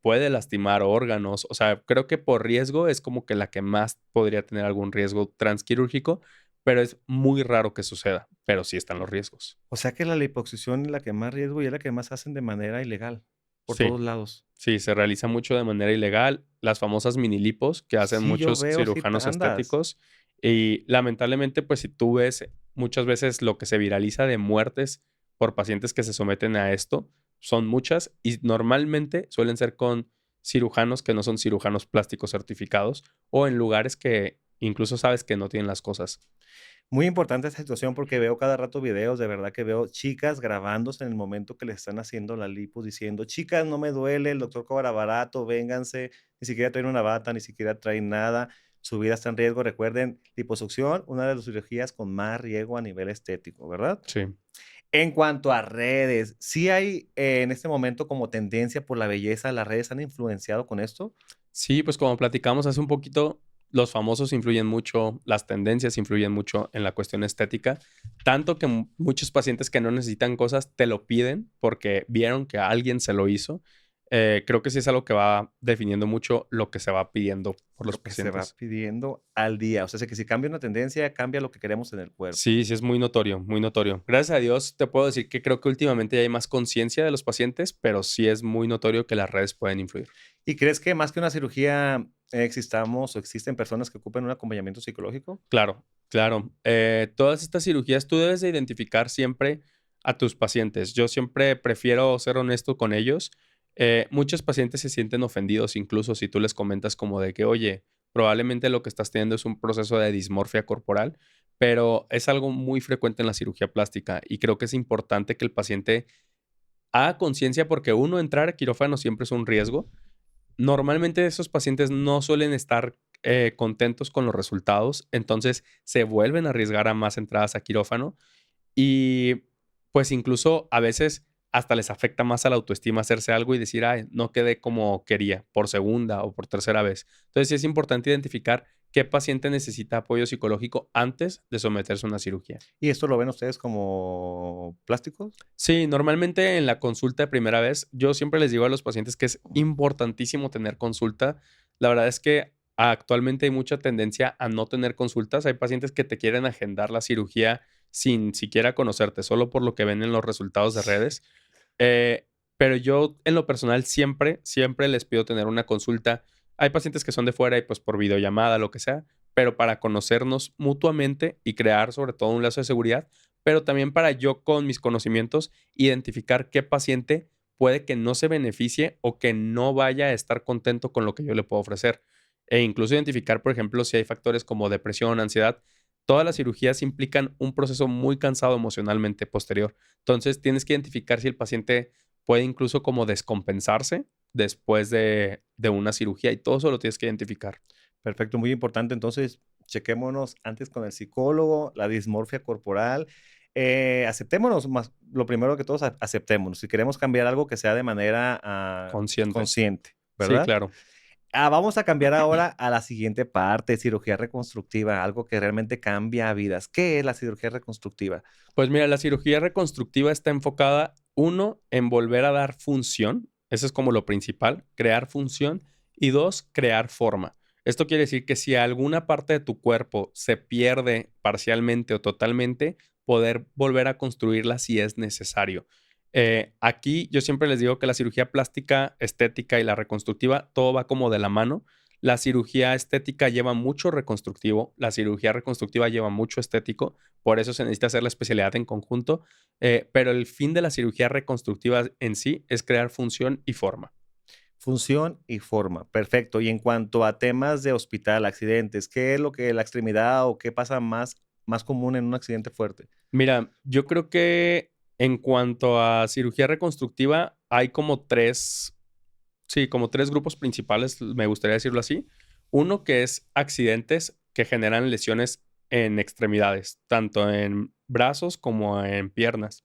puede lastimar órganos, o sea, creo que por riesgo es como que la que más podría tener algún riesgo transquirúrgico, pero es muy raro que suceda, pero sí están los riesgos. O sea que la liposucción es la que más riesgo y es la que más hacen de manera ilegal, por Sí. todos lados. Sí, se realiza mucho de manera ilegal. Las famosas mini lipos que hacen Sí, yo muchos veo, sí, cirujanos andas. estéticos. Y lamentablemente, pues si tú ves muchas veces lo que se viraliza de muertes por pacientes que se someten a esto, son muchas y normalmente suelen ser con cirujanos que no son cirujanos plásticos certificados o en lugares que incluso sabes que no tienen las cosas. Muy importante esta situación porque veo cada rato videos, de verdad que veo chicas grabándose en el momento que les están haciendo la lipo diciendo: "Chicas, no me duele, el doctor cobra barato, vénganse", ni siquiera traen una bata, ni siquiera traen nada, su vida está en riesgo. Recuerden, liposucción, una de las cirugías con más riesgo a nivel estético, ¿verdad? Sí. En cuanto a redes, ¿sí hay, en este momento como tendencia por la belleza, las redes han influenciado con esto? Sí, pues como platicamos hace un poquito, los famosos influyen mucho, las tendencias influyen mucho en la cuestión estética, tanto que muchos pacientes que no necesitan cosas te lo piden porque vieron que alguien se lo hizo. Creo que sí es algo que va definiendo mucho lo que se va pidiendo por los Lo que se va pacientes. pidiendo al día. O sea, que si cambia una tendencia, cambia lo que queremos en el cuerpo. Sí, sí es muy notorio, muy notorio. Gracias a Dios te puedo decir que creo que últimamente ya hay más conciencia de los pacientes, pero sí es muy notorio que las redes pueden influir. ¿Y crees que más que una cirugía, existamos o existen personas que ocupen un acompañamiento psicológico? Claro, claro. Todas estas cirugías tú debes de identificar siempre a tus pacientes. Yo siempre prefiero ser honesto con ellos. Muchos pacientes se sienten ofendidos, incluso si tú les comentas como de que, oye, probablemente lo que estás teniendo es un proceso de dismorfia corporal, pero es algo muy frecuente en la cirugía plástica y creo que es importante que el paciente haga conciencia porque uno, entrar a quirófano siempre es un riesgo. Normalmente esos pacientes no suelen estar contentos con los resultados, entonces se vuelven a arriesgar a más entradas a quirófano y pues incluso a veces hasta les afecta más a la autoestima hacerse algo y decir, ay, no quedé como quería por segunda o por tercera vez. Entonces sí es importante identificar qué paciente necesita apoyo psicológico antes de someterse a una cirugía. ¿Y esto lo ven ustedes como plásticos? Sí, normalmente en la consulta de primera vez, yo siempre les digo a los pacientes que es importantísimo tener consulta. La verdad es que actualmente hay mucha tendencia a no tener consultas. Hay pacientes que te quieren agendar la cirugía sin siquiera conocerte, solo por lo que ven en los resultados de redes. Eh, pero yo en lo personal siempre, siempre les pido tener una consulta. Hay pacientes que son de fuera y pues por videollamada, lo que sea, pero para conocernos mutuamente y crear sobre todo un lazo de seguridad, pero también para yo con mis conocimientos identificar qué paciente puede que no se beneficie o que no vaya a estar contento con lo que yo le puedo ofrecer. E incluso identificar, por ejemplo, si hay factores como depresión, ansiedad. Todas las cirugías implican un proceso muy cansado emocionalmente posterior. Entonces, tienes que identificar si el paciente puede incluso como descompensarse después de una cirugía y todo eso lo tienes que identificar. Perfecto, muy importante. Entonces, chequémonos antes con el psicólogo, la dismorfia corporal. Aceptémonos más, lo primero que todos, aceptémonos. Si queremos cambiar algo que sea de manera Consciente. consciente, Sí, ¿verdad? claro. Vamos a cambiar ahora a la siguiente parte, cirugía reconstructiva, algo que realmente cambia vidas. ¿Qué es la cirugía reconstructiva? Pues mira, la cirugía reconstructiva está enfocada, uno, en volver a dar función. Eso es como lo principal, crear función. Y dos, crear forma. Esto quiere decir que si alguna parte de tu cuerpo se pierde parcialmente o totalmente, poder volver a construirla si es necesario. Aquí yo siempre les digo que la cirugía plástica, estética y la reconstructiva, todo va como de la mano. La cirugía estética lleva mucho reconstructivo, la cirugía reconstructiva lleva mucho estético, por eso se necesita hacer la especialidad en conjunto, pero el fin de la cirugía reconstructiva en sí es crear función y forma. Función y forma, perfecto. Y en cuanto a temas de hospital, accidentes, ¿qué es lo que la extremidad o qué pasa más común en un accidente fuerte? Mira, yo creo que en cuanto a cirugía reconstructiva hay como tres, sí, como tres grupos principales, me gustaría decirlo así. Uno que es accidentes que generan lesiones en extremidades, tanto en brazos como en piernas.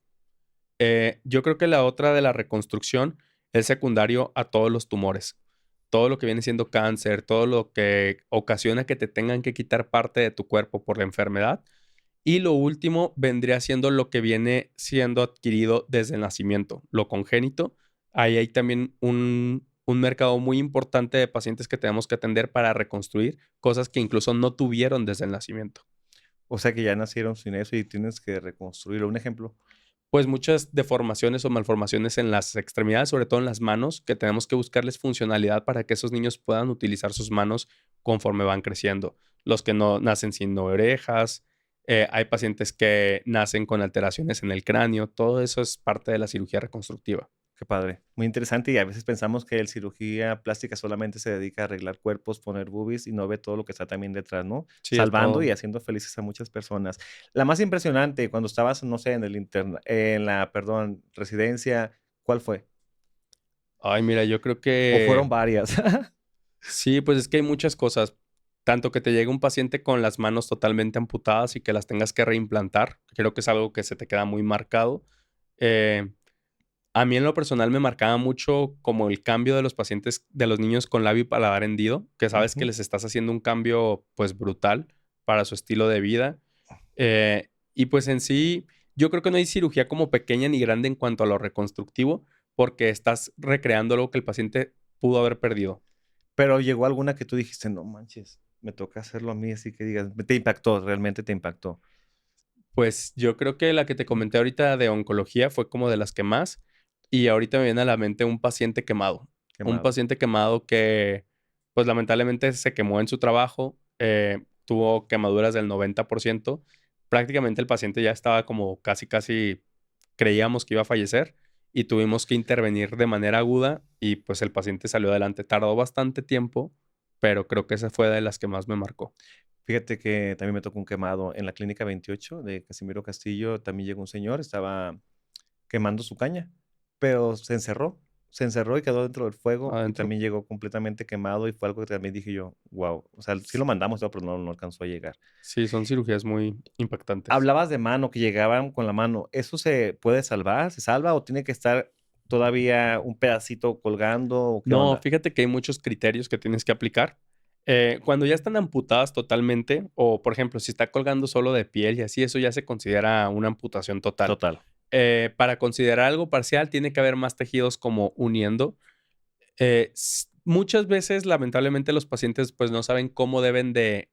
Yo creo que la otra de la reconstrucción es secundario a todos los tumores. Todo lo que viene siendo cáncer, todo lo que ocasiona que te tengan que quitar parte de tu cuerpo por la enfermedad. Y lo último vendría siendo lo que viene siendo adquirido desde el nacimiento, lo congénito. Ahí hay también un mercado muy importante de pacientes que tenemos que atender para reconstruir cosas que incluso no tuvieron desde el nacimiento. O sea, que ya nacieron sin eso y tienes que reconstruirlo. Un ejemplo. Pues muchas deformaciones o malformaciones en las extremidades, sobre todo en las manos, que tenemos que buscarles funcionalidad para que esos niños puedan utilizar sus manos conforme van creciendo. Los que no nacen sin orejas, hay pacientes que nacen con alteraciones en el cráneo, todo eso es parte de la cirugía reconstructiva. Qué padre, muy interesante, y a veces pensamos que el cirugía plástica solamente se dedica a arreglar cuerpos, poner boobies y no ve todo lo que está también detrás, ¿no? Sí, de Salvando y todo. haciendo felices a muchas personas. La más impresionante cuando estabas, no sé, perdón, residencia, ¿cuál fue? Ay, mira, yo creo ¿O fueron que varias? sí, pues es que hay muchas cosas. Tanto que te llegue un paciente con las manos totalmente amputadas y que las tengas que reimplantar, creo que es algo que se te queda muy marcado. Eh, A mí en lo personal me marcaba mucho como el cambio de los pacientes, de los niños con labio y paladar hendido, que sabes que Ujú. les estás haciendo un cambio pues brutal para su estilo de vida. Y pues en sí, yo creo que no hay cirugía como pequeña ni grande en cuanto a lo reconstructivo, porque estás recreando algo que el paciente pudo haber perdido. Pero, ¿llegó alguna que tú dijiste: "No manches, me toca hacerlo a mí", así que digas, te impactó, realmente te impactó? Pues yo creo que la que te comenté ahorita de oncología fue como de las que más. Y ahorita me viene a la mente un paciente quemado. Un Quemado. paciente quemado que, pues lamentablemente se quemó en su trabajo, tuvo quemaduras del 90%. Prácticamente el paciente ya estaba como casi, casi creíamos que iba a fallecer y tuvimos que intervenir de manera aguda y pues el paciente salió adelante. Tardó bastante tiempo, pero creo que esa fue de las que más me marcó. Fíjate que también me tocó un quemado en la Clínica 28 de Casimiro Castillo, también llegó un señor, estaba quemando su caña, pero se encerró y quedó dentro del fuego, y Adentro. también llegó completamente quemado, y fue algo que también dije yo: "Guau", o sea, sí lo mandamos, todo, pero no alcanzó a llegar. Sí, son cirugías muy impactantes. Hablabas de mano, que llegaban con la mano, ¿eso se puede salvar? ¿Se salva o tiene que estar todavía un pedacito colgando o qué No, onda? fíjate que hay muchos criterios que tienes que aplicar. Cuando ya están amputadas totalmente, o por ejemplo, si está colgando solo de piel y así, eso ya se considera una amputación total. Total. Para considerar algo parcial, tiene que haber más tejidos como uniendo. Muchas veces, lamentablemente, los pacientes pues no saben cómo deben de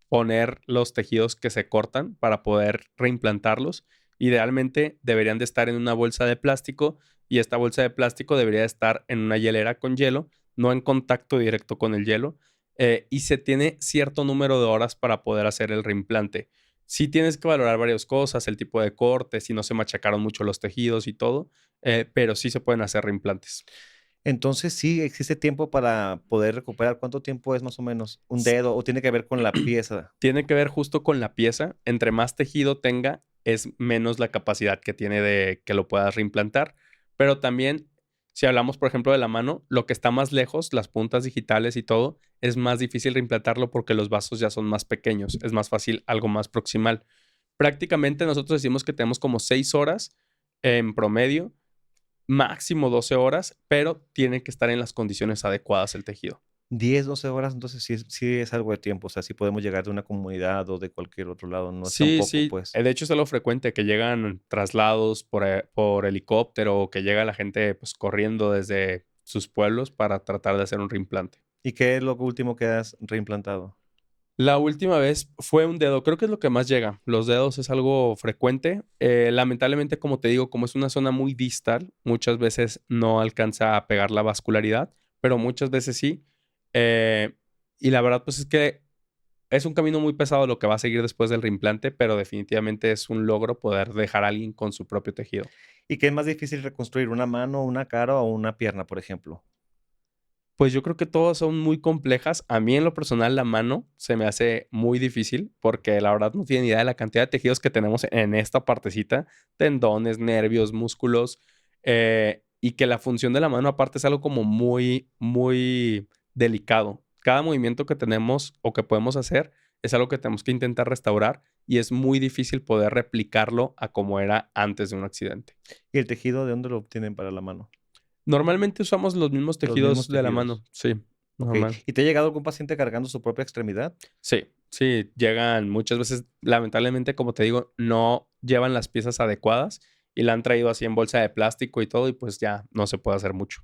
poner los tejidos que se cortan para poder reimplantarlos. Idealmente deberían de estar en una bolsa de plástico y esta bolsa de plástico debería estar en una hielera con hielo, no en contacto directo con el hielo, y se tiene cierto número de horas para poder hacer el reimplante. Sí tienes que valorar varias cosas, el tipo de corte, si no se machacaron mucho los tejidos y todo, pero sí se pueden hacer reimplantes. Entonces, sí existe tiempo para poder recuperar, ¿cuánto tiempo es más o menos? ¿Un dedo o tiene que ver con la pieza? Tiene que ver justo con la pieza. Entre más tejido tenga, es menos la capacidad que tiene de que lo puedas reimplantar. Pero también, si hablamos, por ejemplo, de la mano, lo que está más lejos, las puntas digitales y todo, es más difícil reimplantarlo porque los vasos ya son más pequeños. Es más fácil algo más proximal. Prácticamente nosotros decimos que tenemos como 6 horas en promedio, máximo 12 horas, pero tiene que estar en las condiciones adecuadas el tejido. 10, 12 horas, entonces sí es algo de tiempo, o sea, sí podemos llegar de una comunidad o de cualquier otro lado, no es tan Sí, poco, sí. pues. De hecho, es algo frecuente que llegan traslados por helicóptero o que llega la gente, pues, corriendo desde sus pueblos para tratar de hacer un reimplante. ¿Y qué es lo último que has reimplantado? La última vez fue un dedo, creo que es lo que más llega. Los dedos es algo frecuente. Lamentablemente, como te digo, como es una zona muy distal, muchas veces no alcanza a pegar la vascularidad, pero muchas veces sí. Eh, y la verdad, pues, es que es un camino muy pesado lo que va a seguir después del reimplante, pero definitivamente es un logro poder dejar a alguien con su propio tejido. ¿Y qué es más difícil reconstruir, una mano, una cara o una pierna, por ejemplo? Pues yo creo que todas son muy complejas. A mí en lo personal la mano se me hace muy difícil porque la verdad no tienen idea de la cantidad de tejidos que tenemos en esta partecita, tendones, nervios, músculos, y que la función de la mano aparte es algo como muy, muy delicado. Cada movimiento que tenemos o que podemos hacer es algo que tenemos que intentar restaurar y es muy difícil poder replicarlo a como era antes de un accidente. ¿Y el tejido de dónde lo obtienen para la mano? Normalmente usamos los mismos Los tejidos mismos de la tejidos. mano, sí, Okey, normal. ¿y te ha llegado algún paciente cargando su propia extremidad? Sí, sí, llegan muchas veces, lamentablemente, como te digo, no llevan las piezas adecuadas y la han traído así en bolsa de plástico y todo, y pues ya no se puede hacer mucho.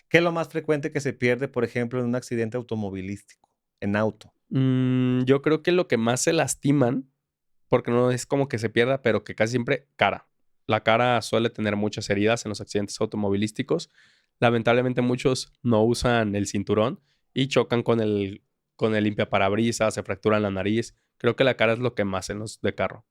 ¿Qué es lo más frecuente que se pierde, por ejemplo, en un accidente automovilístico, en auto? Yo creo que lo que más se lastiman, porque no es como que se pierda, pero que casi siempre cara. La cara suele tener muchas heridas en los accidentes automovilísticos. Lamentablemente muchos no usan el cinturón y chocan con el limpiaparabrisas, se fracturan la nariz. Creo que la cara es lo que más en los de carro.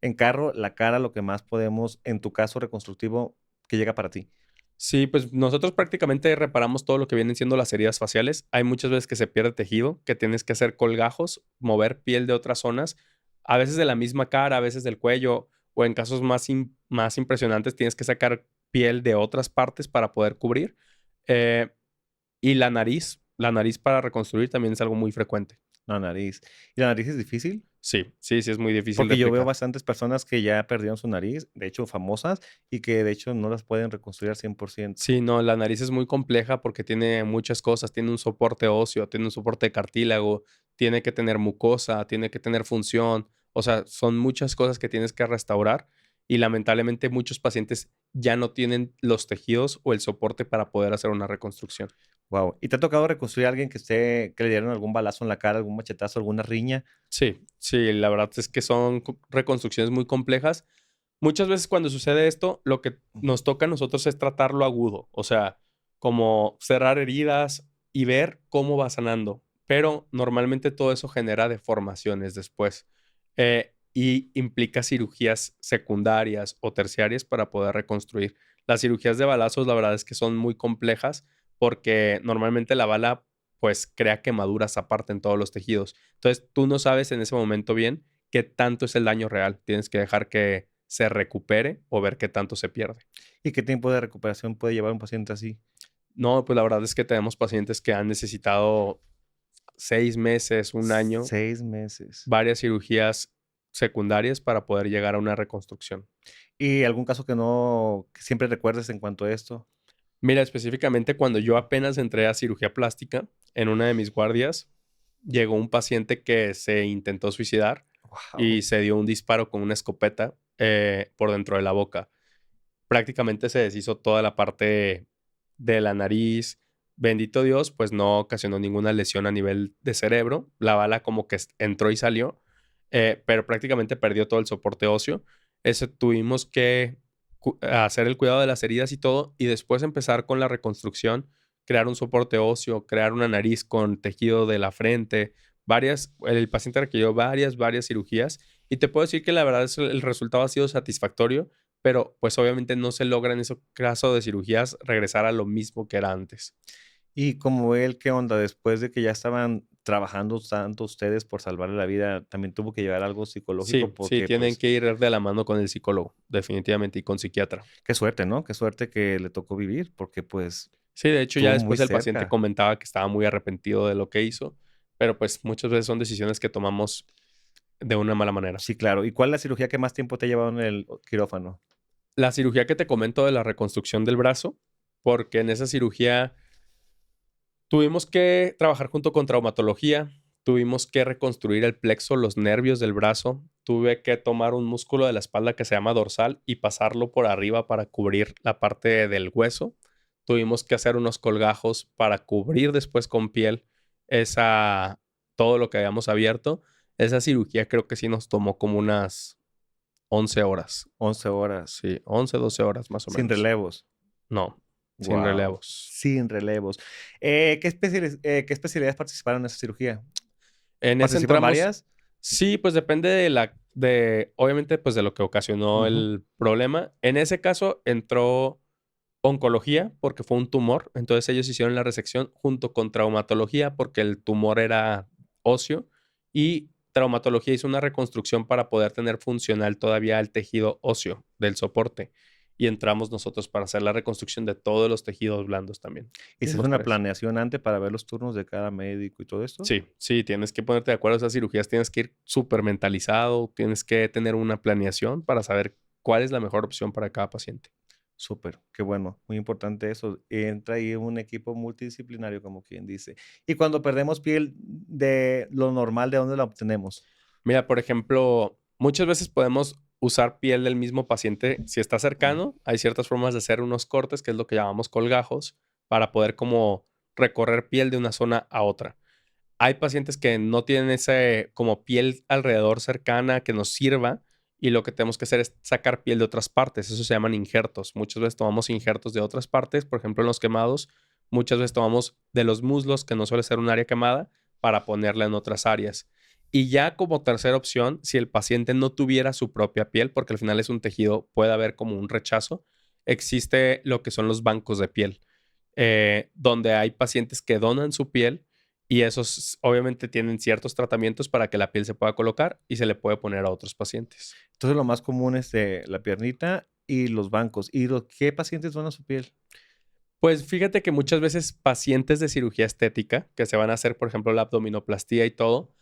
En carro, la cara, lo que más podemos, en tu caso reconstructivo, ¿qué llega para ti? Sí, pues nosotros prácticamente reparamos todo lo que vienen siendo las heridas faciales. Hay muchas veces que se pierde tejido, que tienes que hacer colgajos, mover piel de otras zonas, a veces de la misma cara, a veces del cuello, o en casos más impresionantes tienes que sacar piel de otras partes para poder cubrir. Y la nariz para reconstruir también es algo muy frecuente. La nariz. ¿Y la nariz es difícil? Sí, sí, sí es muy difícil de Porque yo veo aplicar. bastantes personas que ya perdieron su nariz, de hecho, famosas, y que de hecho no las pueden reconstruir al 100%. Sí, no, la nariz es muy compleja porque tiene muchas cosas, tiene un soporte óseo, tiene un soporte de cartílago, tiene que tener mucosa, tiene que tener función, o sea, son muchas cosas que tienes que restaurar y lamentablemente muchos pacientes ya no tienen los tejidos o el soporte para poder hacer una reconstrucción. Wow. ¿Y te ha tocado reconstruir a alguien que le dieron algún balazo en la cara, algún machetazo, alguna riña? Sí, sí, la verdad es que son reconstrucciones muy complejas. Muchas veces cuando sucede esto, lo que nos toca a nosotros es tratarlo agudo, o sea, como cerrar heridas y ver cómo va sanando. Pero normalmente todo eso genera deformaciones después y implica cirugías secundarias o terciarias para poder reconstruir. Las cirugías de balazos, la verdad es que son muy complejas porque normalmente la bala pues crea quemaduras aparte en todos los tejidos. Entonces tú no sabes en ese momento bien qué tanto es el daño real. Tienes que dejar que se recupere o ver qué tanto se pierde. ¿Y qué tiempo de recuperación puede llevar un paciente así? No, pues la verdad es que tenemos pacientes que han necesitado 6 meses, un año, 6 meses. varias cirugías secundarias para poder llegar a una reconstrucción. ¿Y algún caso que siempre recuerdes en cuanto a esto? Mira, específicamente cuando yo apenas entré a cirugía plástica, en una de mis guardias, llegó un paciente que se intentó suicidar Wow. y se dio un disparo con una escopeta por dentro de la boca. Prácticamente se deshizo toda la parte de la nariz. Bendito Dios, pues no ocasionó ninguna lesión a nivel de cerebro. La bala como que entró y salió, pero prácticamente perdió todo el soporte óseo. Ese tuvimos que hacer el cuidado de las heridas y todo, y después empezar con la reconstrucción, crear un soporte óseo, crear una nariz con tejido de la frente, el paciente requirió varias cirugías, y te puedo decir que la verdad es el resultado ha sido satisfactorio, pero pues obviamente no se logra en ese caso de cirugías regresar a lo mismo que era antes. Y como él, ¿qué onda? Después de que ya estaban trabajando tanto ustedes por salvarle la vida, ¿también tuvo que llevar algo psicológico? Sí, sí, Porque, tienen pues, que ir de la mano con el psicólogo, definitivamente, y con psiquiatra. qué suerte, ¿no? Qué suerte que le tocó vivir, porque, pues, Sí, de hecho, ya estuvo muy después el paciente cerca. comentaba que estaba muy arrepentido de lo que hizo, pero pues muchas veces son decisiones que tomamos de una mala manera. Sí, claro. ¿Y cuál es la cirugía que más tiempo te ha llevado en el quirófano? La cirugía que te comento de la reconstrucción del brazo, porque en esa cirugía tuvimos que trabajar junto con traumatología, tuvimos que reconstruir el plexo, los nervios del brazo, tuve que tomar un músculo de la espalda que se llama dorsal y pasarlo por arriba para cubrir la parte del hueso. Tuvimos que hacer unos colgajos para cubrir después con piel esa, todo lo que habíamos abierto. Esa cirugía creo que sí nos tomó como unas 11 horas. 11 horas. Sí, 11, 12 horas más o Sin menos. relevos. No, sin Wow. relevos. Sin relevos. ¿Qué especialidades participaron en esa cirugía? En ese ¿Participan entramos, varias? sí, pues depende obviamente, pues de lo que ocasionó Ujú. el problema. En ese caso entró oncología porque fue un tumor, entonces ellos hicieron la resección junto con traumatología porque el tumor era óseo y traumatología hizo una reconstrucción para poder tener funcional todavía el tejido óseo del soporte y entramos nosotros para hacer la reconstrucción de todos los tejidos blandos también. ¿Y se hace Vimos una 3. planeación antes para ver los turnos de cada médico y todo esto? Sí, sí, tienes que ponerte de acuerdo. Esas cirugías tienes que ir súper mentalizado, tienes que tener una planeación para saber cuál es la mejor opción para cada paciente. Súper, qué bueno, muy importante eso. Entra ahí un equipo multidisciplinario, como quien dice. Y cuando perdemos piel de lo normal, ¿de dónde la obtenemos? Mira, por ejemplo, muchas veces podemos usar piel del mismo paciente si está cercano. Hay ciertas formas de hacer unos cortes, que es lo que llamamos colgajos, para poder como recorrer piel de una zona a otra. Hay pacientes que no tienen ese como piel alrededor cercana que nos sirva y lo que tenemos que hacer es sacar piel de otras partes. Eso se llaman injertos. Muchas veces tomamos injertos de otras partes, por ejemplo, en los quemados. Muchas veces tomamos de los muslos, que no suele ser un área quemada, para ponerla en otras áreas. Y ya como tercera opción, si el paciente no tuviera su propia piel, porque al final es un tejido, puede haber como un rechazo, existe lo que son los bancos de piel, donde hay pacientes que donan su piel y esos obviamente tienen ciertos tratamientos para que la piel se pueda colocar y se le puede poner a otros pacientes. Entonces, lo más común es la piernita y los bancos. ¿Y qué pacientes donan su piel? Pues fíjate que muchas veces pacientes de cirugía estética que se van a hacer, por ejemplo, la abdominoplastía y todo,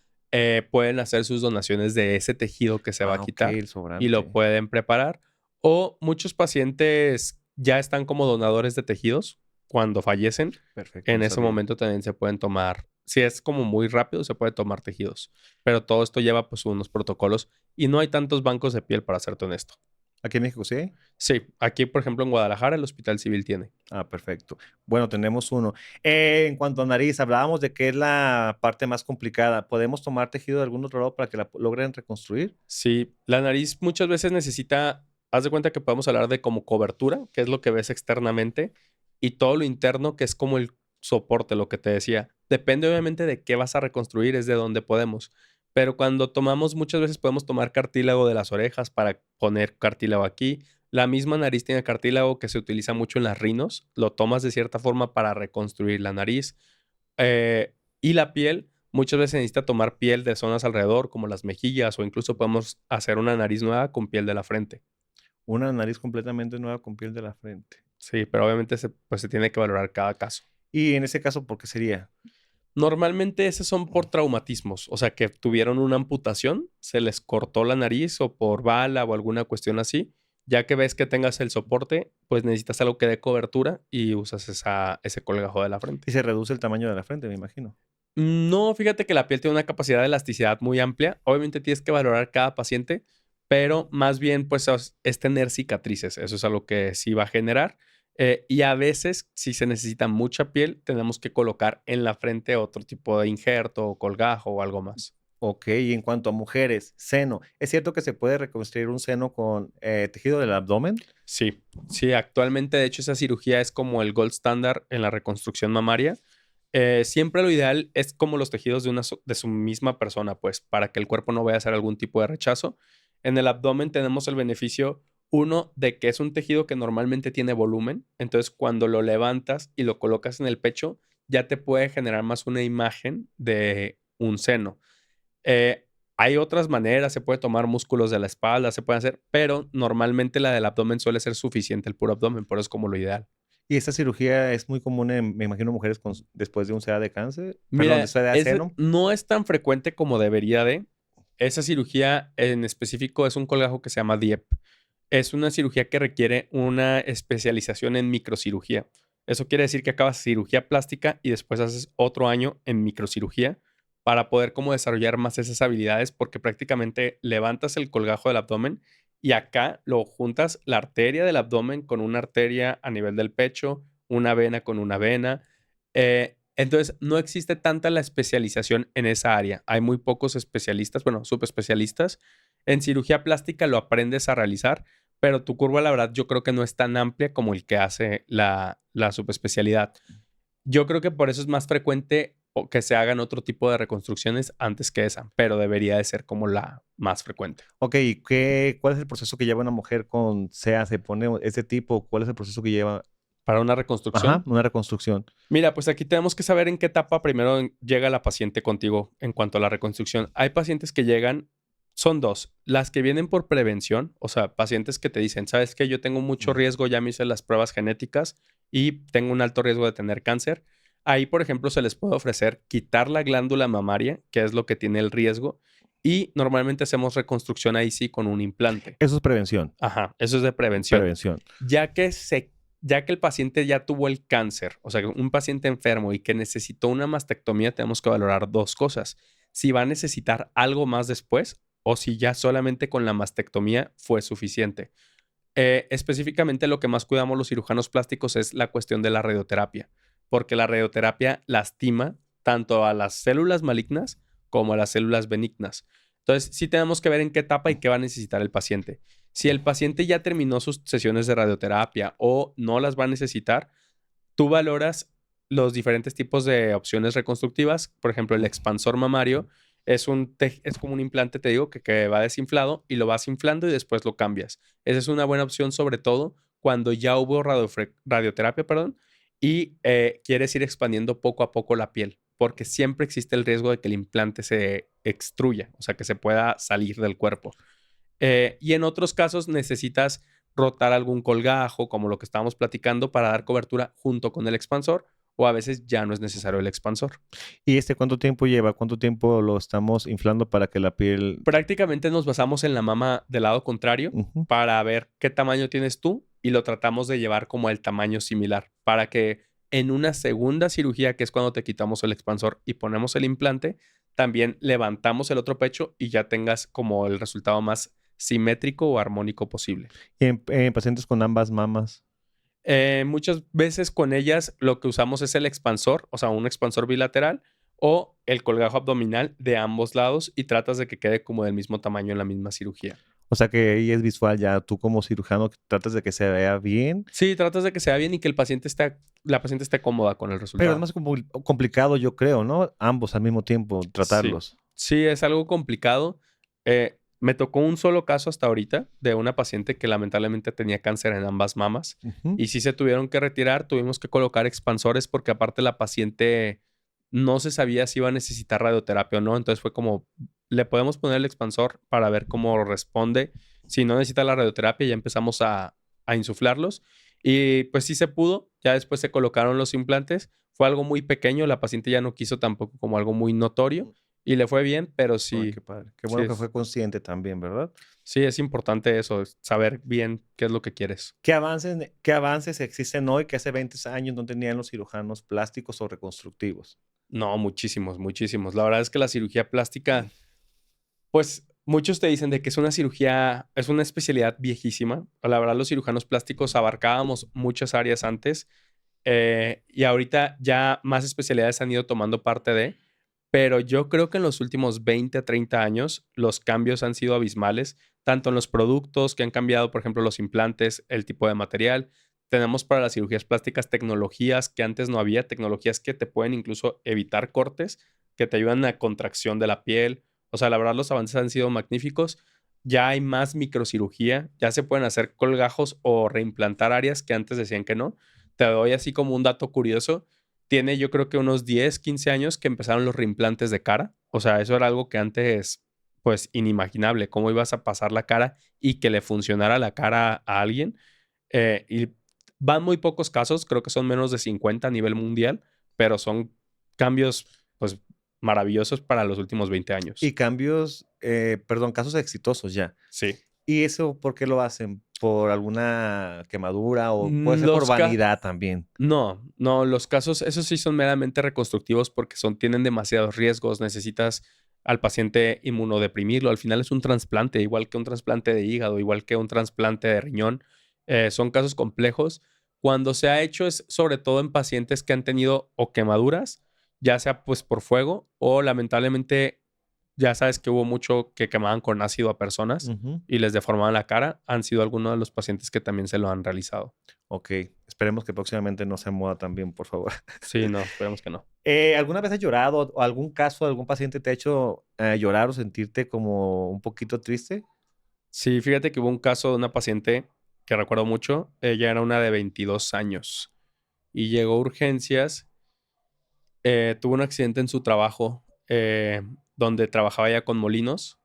pueden hacer sus donaciones de ese tejido que se va a Ok, quitar el y lo sobrante. pueden preparar. O muchos pacientes ya están como donadores de tejidos cuando fallecen. Perfecto, En no ese sabía. momento también se pueden tomar, si es como muy rápido, se puede tomar tejidos. Pero todo esto lleva pues unos protocolos y no hay tantos bancos de piel, para serte honesto. ¿Aquí en México sí hay? Sí, aquí por ejemplo en Guadalajara el Hospital Civil tiene. Ah, perfecto. Bueno, tenemos uno. En cuanto a nariz, hablábamos de que es la parte más complicada. ¿Podemos tomar tejido de algún otro lado para que la logren reconstruir? Sí, la nariz muchas veces necesita, haz de cuenta que podemos hablar de como cobertura, que es lo que ves externamente, y todo lo interno, que es como el soporte, lo que te decía. Depende obviamente de qué vas a reconstruir, es de dónde podemos. Pero cuando tomamos, muchas veces podemos tomar cartílago de las orejas para poner cartílago aquí. La misma nariz tiene cartílago que se utiliza mucho en las rinos. Lo tomas de cierta forma para reconstruir la nariz. Y la piel, muchas veces necesita tomar piel de zonas alrededor, como las mejillas, o incluso podemos hacer una nariz nueva con piel de la frente. Una nariz completamente nueva con piel de la frente. Sí, pero obviamente pues, se tiene que valorar cada caso. Y en ese caso, ¿por qué sería? Normalmente esos son por traumatismos, o sea, que tuvieron una amputación, se les cortó la nariz o por bala o alguna cuestión así. Ya que ves que tengas el soporte, pues necesitas algo que dé cobertura y usas ese colgajo de la frente. Y se reduce el tamaño de la frente, me imagino. No, fíjate que la piel tiene una capacidad de elasticidad muy amplia. Obviamente tienes que valorar cada paciente, pero más bien pues es tener cicatrices. Eso es algo que sí va a generar. Y a veces, si se necesita mucha piel, tenemos que colocar en la frente otro tipo de injerto o colgajo o algo más. Ok, y en cuanto a mujeres, seno, ¿es cierto que se puede reconstruir un seno con tejido del abdomen? Sí, sí, actualmente de hecho esa cirugía es como el gold standard en la reconstrucción mamaria. Siempre lo ideal es como los tejidos de su misma persona, pues, para que el cuerpo no vaya a hacer algún tipo de rechazo. En el abdomen tenemos el beneficio, uno, de que es un tejido que normalmente tiene volumen. Entonces, cuando lo levantas y lo colocas en el pecho, ya te puede generar más una imagen de un seno. Eh, Hay otras maneras, se puede tomar músculos de la espalda, se puede hacer, pero normalmente la del abdomen suele ser suficiente, el puro abdomen, por eso es como lo ideal. Y esta cirugía es muy común en, me imagino, mujeres después de un SEA de cáncer, perdón, de Mira, SEA de ese seno. no es tan frecuente como debería de. Esa cirugía en específico es un colgajo que se llama DIEP. Es una cirugía que requiere una especialización en microcirugía. Eso quiere decir que acabas cirugía plástica y después haces otro año en microcirugía para poder como desarrollar más esas habilidades porque prácticamente levantas el colgajo del abdomen y acá lo juntas la arteria del abdomen con una arteria a nivel del pecho, una vena con una vena. Entonces, no existe tanta la especialización en esa área. Hay muy pocos especialistas, bueno, subespecialistas. En cirugía plástica lo aprendes a realizar, pero tu curva, la verdad, yo creo que no es tan amplia como el que hace la subespecialidad. Yo creo que por eso es más frecuente que se hagan otro tipo de reconstrucciones antes que esa, pero debería de ser como la más frecuente. Ok, ¿y cuál es el proceso que lleva una mujer con SEA? ¿Se pone ese tipo? ¿Cuál es el proceso que lleva? Para una Ajá, reconstrucción, una reconstrucción. mira, pues aquí tenemos que saber en qué etapa primero llega la paciente contigo en cuanto a la reconstrucción. Hay pacientes que llegan, son dos, las que vienen por prevención, o sea, pacientes que te dicen, sabes que yo tengo mucho Mm. riesgo, ya me hice las pruebas genéticas y tengo un alto riesgo de tener cáncer. Ahí, por ejemplo, se les puede ofrecer quitar la glándula mamaria, que es lo que tiene el riesgo, y normalmente hacemos reconstrucción ahí sí con un implante. Eso es prevención, Ajá, eso es de prevención. prevención. Ya que ya que el paciente ya tuvo el cáncer, o sea, un paciente enfermo y que necesitó una mastectomía, tenemos que valorar dos cosas. Si va a necesitar algo más después o si ya solamente con la mastectomía fue suficiente. Específicamente lo que más cuidamos los cirujanos plásticos es la cuestión de la radioterapia, porque la radioterapia lastima tanto a las células malignas como a las células benignas. Entonces, sí tenemos que ver en qué etapa y qué va a necesitar el paciente. Si el paciente ya terminó sus sesiones de radioterapia o no las va a necesitar, tú valoras los diferentes tipos de opciones reconstructivas. Por ejemplo, el expansor mamario es como un implante, te digo, que va desinflado y lo vas inflando y después lo cambias. Esa es una buena opción, sobre todo cuando ya hubo radioterapia, perdón, y quieres ir expandiendo poco a poco la piel, porque siempre existe el riesgo de que el implante se extruya, o sea, que se pueda salir del cuerpo. Y en otros casos necesitas rotar algún colgajo, como lo que estábamos platicando, para dar cobertura junto con el expansor, o a veces ya no es necesario el expansor. ¿Y cuánto tiempo lleva? ¿Cuánto tiempo lo estamos inflando para que la piel... Prácticamente nos basamos en la mama del lado contrario Ujú. para ver qué tamaño tienes tú y lo tratamos de llevar como el tamaño similar para que en una segunda cirugía, que es cuando te quitamos el expansor y ponemos el implante, también levantamos el otro pecho y ya tengas como el resultado más simétrico o armónico posible. ¿Y en pacientes con ambas mamas? Muchas veces con ellas lo que usamos es el expansor, o sea, un expansor bilateral o el colgajo abdominal de ambos lados y tratas de que quede como del mismo tamaño en la misma cirugía. O sea que ahí es visual ya. Tú como cirujano tratas de que se vea bien, Sí, tratas de que sea bien y que la paciente esté cómoda con el pero es resultado. más complicado, yo creo, ¿no? Ambos al mismo tiempo, Sí, tratarlos. sí, es algo complicado. Me tocó un solo caso hasta ahorita de una paciente que lamentablemente tenía cáncer en ambas mamas Ujú. y sí se tuvieron que retirar, tuvimos que colocar expansores porque aparte la paciente no se sabía si iba a necesitar radioterapia o no, entonces fue como, le podemos poner el expansor para ver cómo responde. Si no necesita la radioterapia, ya empezamos a insuflarlos y pues sí se pudo, ya después se colocaron los implantes, fue algo muy pequeño, la paciente ya no quiso tampoco como algo muy notorio y le fue bien, pero Ay, sí, qué padre. Qué sí bueno que es, fue consciente también, ¿verdad? sí es importante eso, es saber bien qué es lo que quieres. ¿Qué avances existen hoy que hace 20 años no tenían los cirujanos plásticos o reconstructivos? No, muchísimos, muchísimos. La verdad es que la cirugía plástica, pues muchos te dicen de que es una cirugía, es una especialidad viejísima. La verdad, los cirujanos plásticos abarcábamos muchas áreas antes y ahorita ya más especialidades han ido tomando parte de, pero yo creo que en los últimos 20 a 30 años los cambios han sido abismales, tanto en los productos que han cambiado, por ejemplo, los implantes, el tipo de material. Tenemos para las cirugías plásticas tecnologías que antes no había, tecnologías que te pueden incluso evitar cortes, que te ayudan a la contracción de la piel. O sea, la verdad los avances han sido magníficos. Ya hay más microcirugía, ya se pueden hacer colgajos o reimplantar áreas que antes decían que no. Te doy así como un dato curioso. Tiene yo creo que unos 10 15 años que empezaron los reimplantes de cara. O sea, eso era algo que antes, pues, inimaginable. Cómo ibas a pasar la cara y que le funcionara la cara a alguien. Y van muy pocos casos, creo que son menos de 50 a nivel mundial, pero son cambios, pues, maravillosos para los últimos 20 Y años. cambios, perdón, casos exitosos ya. Sí. ¿Y eso por qué lo hacen? ¿Por alguna quemadura o puede Mm, ser por Los ca vanidad también? No, no, los casos, esos sí son meramente reconstructivos porque tienen demasiados riesgos. Necesitas al paciente inmunodeprimirlo. Al final es un trasplante, igual que un trasplante de hígado, igual que un trasplante de riñón. Son casos complejos. Cuando se ha hecho es sobre todo en pacientes que han tenido o quemaduras, ya sea pues por fuego o lamentablemente ya sabes que hubo mucho que quemaban con ácido a personas Ujú. y les deformaban la cara. Han sido algunos de los pacientes que también se lo han realizado. Okey, esperemos que próximamente no sea moda también, por favor. Sí, no, esperemos que no. ¿Alguna vez has llorado o algún caso, algún paciente te ha hecho, llorar o sentirte como un poquito triste? Sí, fíjate que hubo un caso de una paciente que recuerdo mucho. Ella era una de 22 años y llegó a urgencias. Tuvo un accidente en su trabajo donde trabajaba ya con molinos.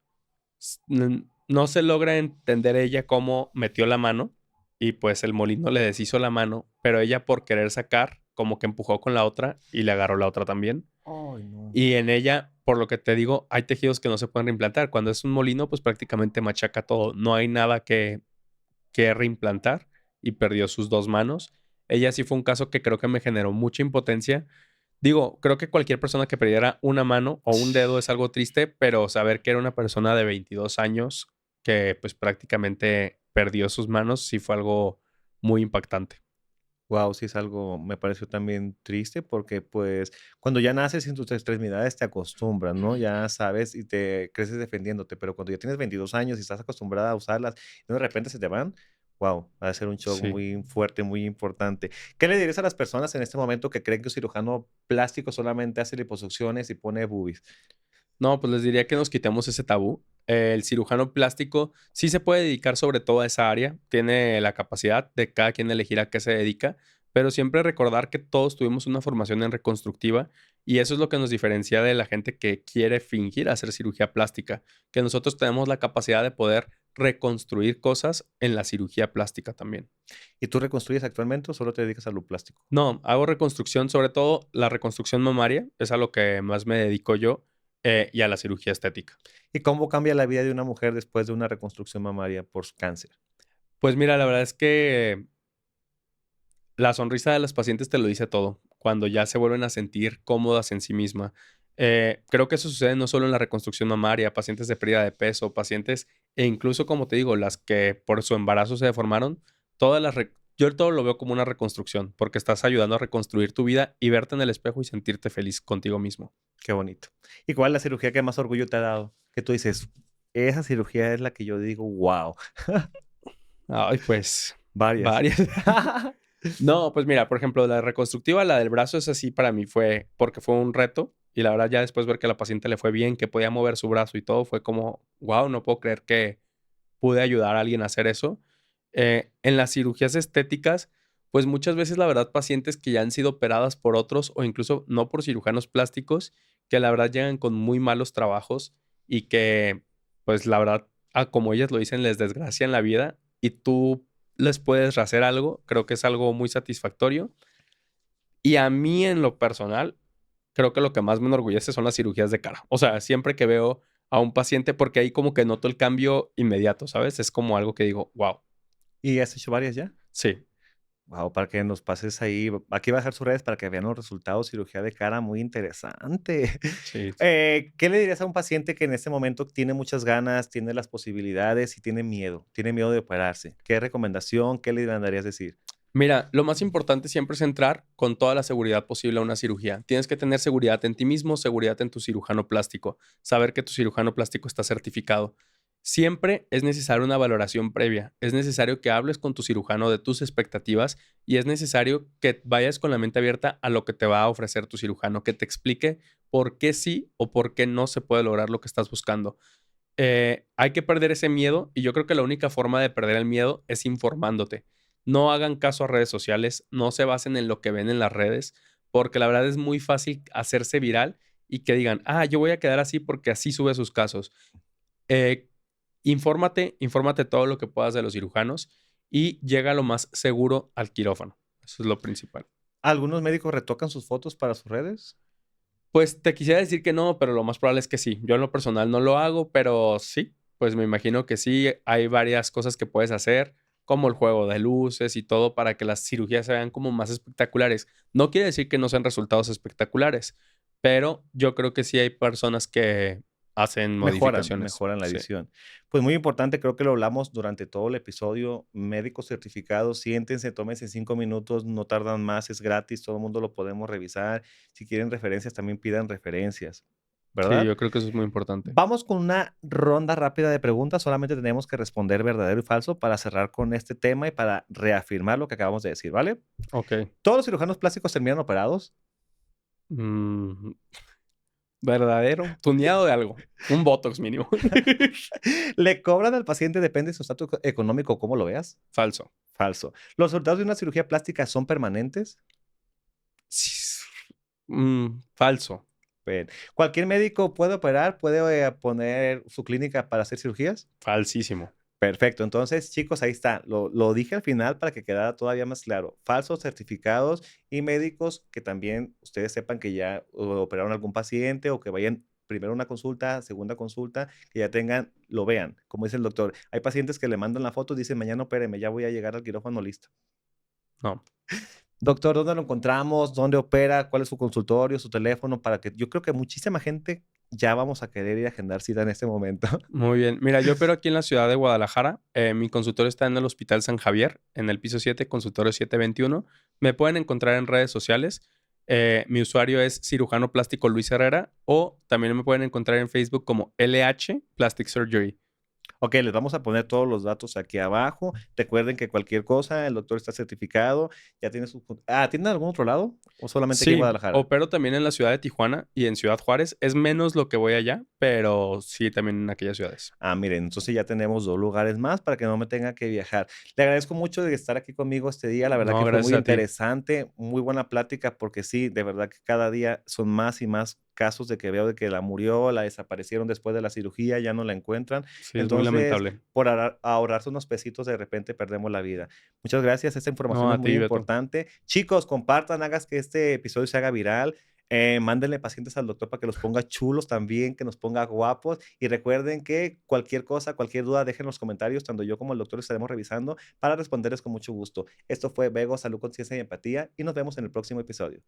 No se logra entender ella cómo metió la mano y pues el molino le deshizo la mano, pero ella por querer sacar, como que empujó con la otra y le agarró la otra también. Ay, no. Y en ella, por lo que te digo, hay tejidos que no se pueden reimplantar. Cuando es un molino, pues prácticamente machaca todo. No hay nada que reimplantar y perdió sus dos manos. Ella sí fue un caso que creo que me generó mucha impotencia. Digo, creo que cualquier persona que perdiera una mano o un dedo es algo triste, pero saber que era una persona de 22 años que pues prácticamente perdió sus manos sí fue algo muy impactante. Guau, sí es algo, me pareció también triste porque, pues, cuando ya naces sin tus extremidades te acostumbras, ¿no? Ya sabes y te creces defendiéndote, pero cuando ya tienes 22 años y estás acostumbrada a usarlas y de repente se te van, guau, va a ser un shock Sí. muy fuerte, muy importante. ¿Qué le dirías a las personas en este momento que creen que un cirujano plástico solamente hace liposucciones y pone boobies? No, pues les diría que nos quitemos ese tabú. El cirujano plástico sí se puede dedicar sobre todo a esa área, tiene la capacidad de cada quien elegir a qué se dedica, pero siempre recordar que todos tuvimos una formación en reconstructiva y eso es lo que nos diferencia de la gente que quiere fingir hacer cirugía plástica, que nosotros tenemos la capacidad de poder reconstruir cosas en la cirugía plástica también. ¿Y tú reconstruyes actualmente o solo te dedicas a lo plástico? No, hago reconstrucción, sobre todo la reconstrucción mamaria, es a lo que más me dedico yo, y a la cirugía estética. ¿Y cómo cambia la vida de una mujer después de una reconstrucción mamaria por su cáncer? Pues mira, la verdad es que la sonrisa de las pacientes te lo dice todo, cuando ya se vuelven a sentir cómodas en sí misma. Creo que eso sucede no solo en la reconstrucción mamaria, pacientes de pérdida de peso, pacientes e incluso, como te digo, las que por su embarazo se deformaron, yo todo lo veo como una reconstrucción, porque estás ayudando a reconstruir tu vida y verte en el espejo y sentirte feliz contigo mismo. Qué bonito. ¿Y cuál es la cirugía que más orgullo te ha dado? Que tú dices, esa cirugía es la que yo digo, wow. Ay, pues, Varias. varias. No, pues mira, por ejemplo, la reconstructiva, la del brazo, esa sí para mí fue porque fue un reto y la verdad ya después ver que a la paciente le fue bien, que podía mover su brazo y todo, fue como, wow, no puedo creer que pude ayudar a alguien a hacer eso. En las cirugías estéticas, pues muchas veces la verdad pacientes que ya han sido operadas por otros o incluso no por cirujanos plásticos, que la verdad llegan con muy malos trabajos y que pues la verdad, como ellas lo dicen, les desgracian la vida y tú les puedes hacer algo, creo que es algo muy satisfactorio. Y a mí en lo personal, creo que lo que más me enorgullece son las cirugías de cara. O sea, siempre que veo a un paciente, porque ahí como que noto el cambio inmediato, ¿sabes? Es como algo que digo, wow, ¿Y has hecho varias ya? sí, Wow, para que nos pases ahí. Aquí va a dejar sus redes para que vean los resultados. Cirugía de cara, muy interesante. sí. ¿Qué le dirías a un paciente que en este momento tiene muchas ganas, tiene las posibilidades y tiene miedo? Tiene miedo de operarse. ¿Qué recomendación, qué le mandarías decir? Mira, lo más importante siempre es entrar con toda la seguridad posible a una cirugía. Tienes que tener seguridad en ti mismo, seguridad en tu cirujano plástico, saber que tu cirujano plástico está certificado. Siempre es necesaria una valoración previa. Es necesario que hables con tu cirujano de tus expectativas y es necesario que vayas con la mente abierta a lo que te va a ofrecer tu cirujano, que te explique por qué sí o por qué no se puede lograr lo que estás buscando. Hay que perder ese miedo y yo creo que la única forma de perder el miedo es informándote. No hagan caso a redes sociales, no se basen en lo que ven en las redes, porque la verdad es muy fácil hacerse viral y que digan, ah, yo voy a quedar así porque así sube sus casos. Eh, infórmate todo lo que puedas de los cirujanos y llega lo más seguro al quirófano. Eso es lo principal. ¿Algunos médicos retocan sus fotos para sus redes? Pues te quisiera decir que no, pero lo más probable es que sí. Yo en lo personal no lo hago, pero sí, pues me imagino que sí. Hay varias cosas que puedes hacer, como el juego de luces y todo, para que las cirugías se vean como más espectaculares. No quiere decir que no sean resultados espectaculares, pero yo creo que sí hay personas que hacen modificaciones. Mejoran la Sí. edición. Pues muy importante, creo que lo hablamos durante todo el episodio. Médicos certificados, siéntense, tómense 5 minutos, no tardan más, es gratis, todo el mundo lo podemos revisar. Si quieren referencias, también pidan referencias, Sí, ¿verdad? yo creo que eso es muy importante. Vamos con una ronda rápida de preguntas, solamente tenemos que responder verdadero y falso para cerrar con este tema y para reafirmar lo que acabamos de decir, ¿vale? Ok. ¿Todos los cirujanos plásticos terminan operados? Mm, verdadero. Tuneado de algo. Un Botox mínimo. ¿Le cobran al paciente depende de su estatus económico, cómo lo veas? Falso. Falso. ¿Los resultados de una cirugía plástica son permanentes? Sí, falso. Bien. ¿Cualquier médico puede operar, puede poner su clínica para hacer cirugías? Falsísimo. Perfecto. Entonces, chicos, ahí está. Lo dije al final para que quedara todavía más claro. Falsos certificados y médicos que también ustedes sepan que ya operaron algún paciente o que vayan primero a una consulta, segunda consulta, que ya tengan, lo vean. Como dice el doctor, hay pacientes que le mandan la foto y dicen, mañana opéreme, ya voy a llegar al quirófano listo. No. Doctor, ¿dónde lo encontramos? ¿Dónde opera? ¿Cuál es su consultorio, su teléfono? Para que yo creo que muchísima gente ya vamos a querer ir a agendar cita en este momento. Muy bien. Mira, yo opero aquí en la ciudad de Guadalajara. Mi consultorio está en el Hospital San Javier, en el piso 7, consultorio 721. Me pueden encontrar en redes sociales. Mi usuario es cirujano plástico Luis Herrera o también me pueden encontrar en Facebook como LH Plastic Surgery. Ok, les vamos a poner todos los datos aquí abajo. Recuerden que cualquier cosa, el doctor está certificado. Ya tiene su... ¿tienen algún otro lado? ¿O solamente aquí en Sí, Guadalajara? opero también en la ciudad de Tijuana y en Ciudad Juárez. Es menos lo que voy allá, pero sí también en aquellas ciudades. Miren, entonces ya tenemos 2 lugares más para que no me tenga que viajar. Le agradezco mucho de estar aquí conmigo este día. La verdad No, que fue muy gracias a ti. interesante, muy buena plática, porque sí, de verdad que cada día son más y más casos de que veo de que la murió, la desaparecieron después de la cirugía, ya no la encuentran. Sí, es muy Entonces, lamentable. por ahorrarse unos pesitos, de repente perdemos la vida. Muchas gracias, esta información No, es a muy ti, Beto. importante. Chicos, compartan, hagas que este episodio se haga viral. Mándenle pacientes al doctor para que los ponga chulos también, que nos ponga guapos. Y recuerden que cualquier cosa, cualquier duda, dejen en los comentarios. Tanto yo como el doctor estaremos revisando para responderles con mucho gusto. Esto fue Vego, Salud, Conciencia y Empatía y nos vemos en el próximo episodio.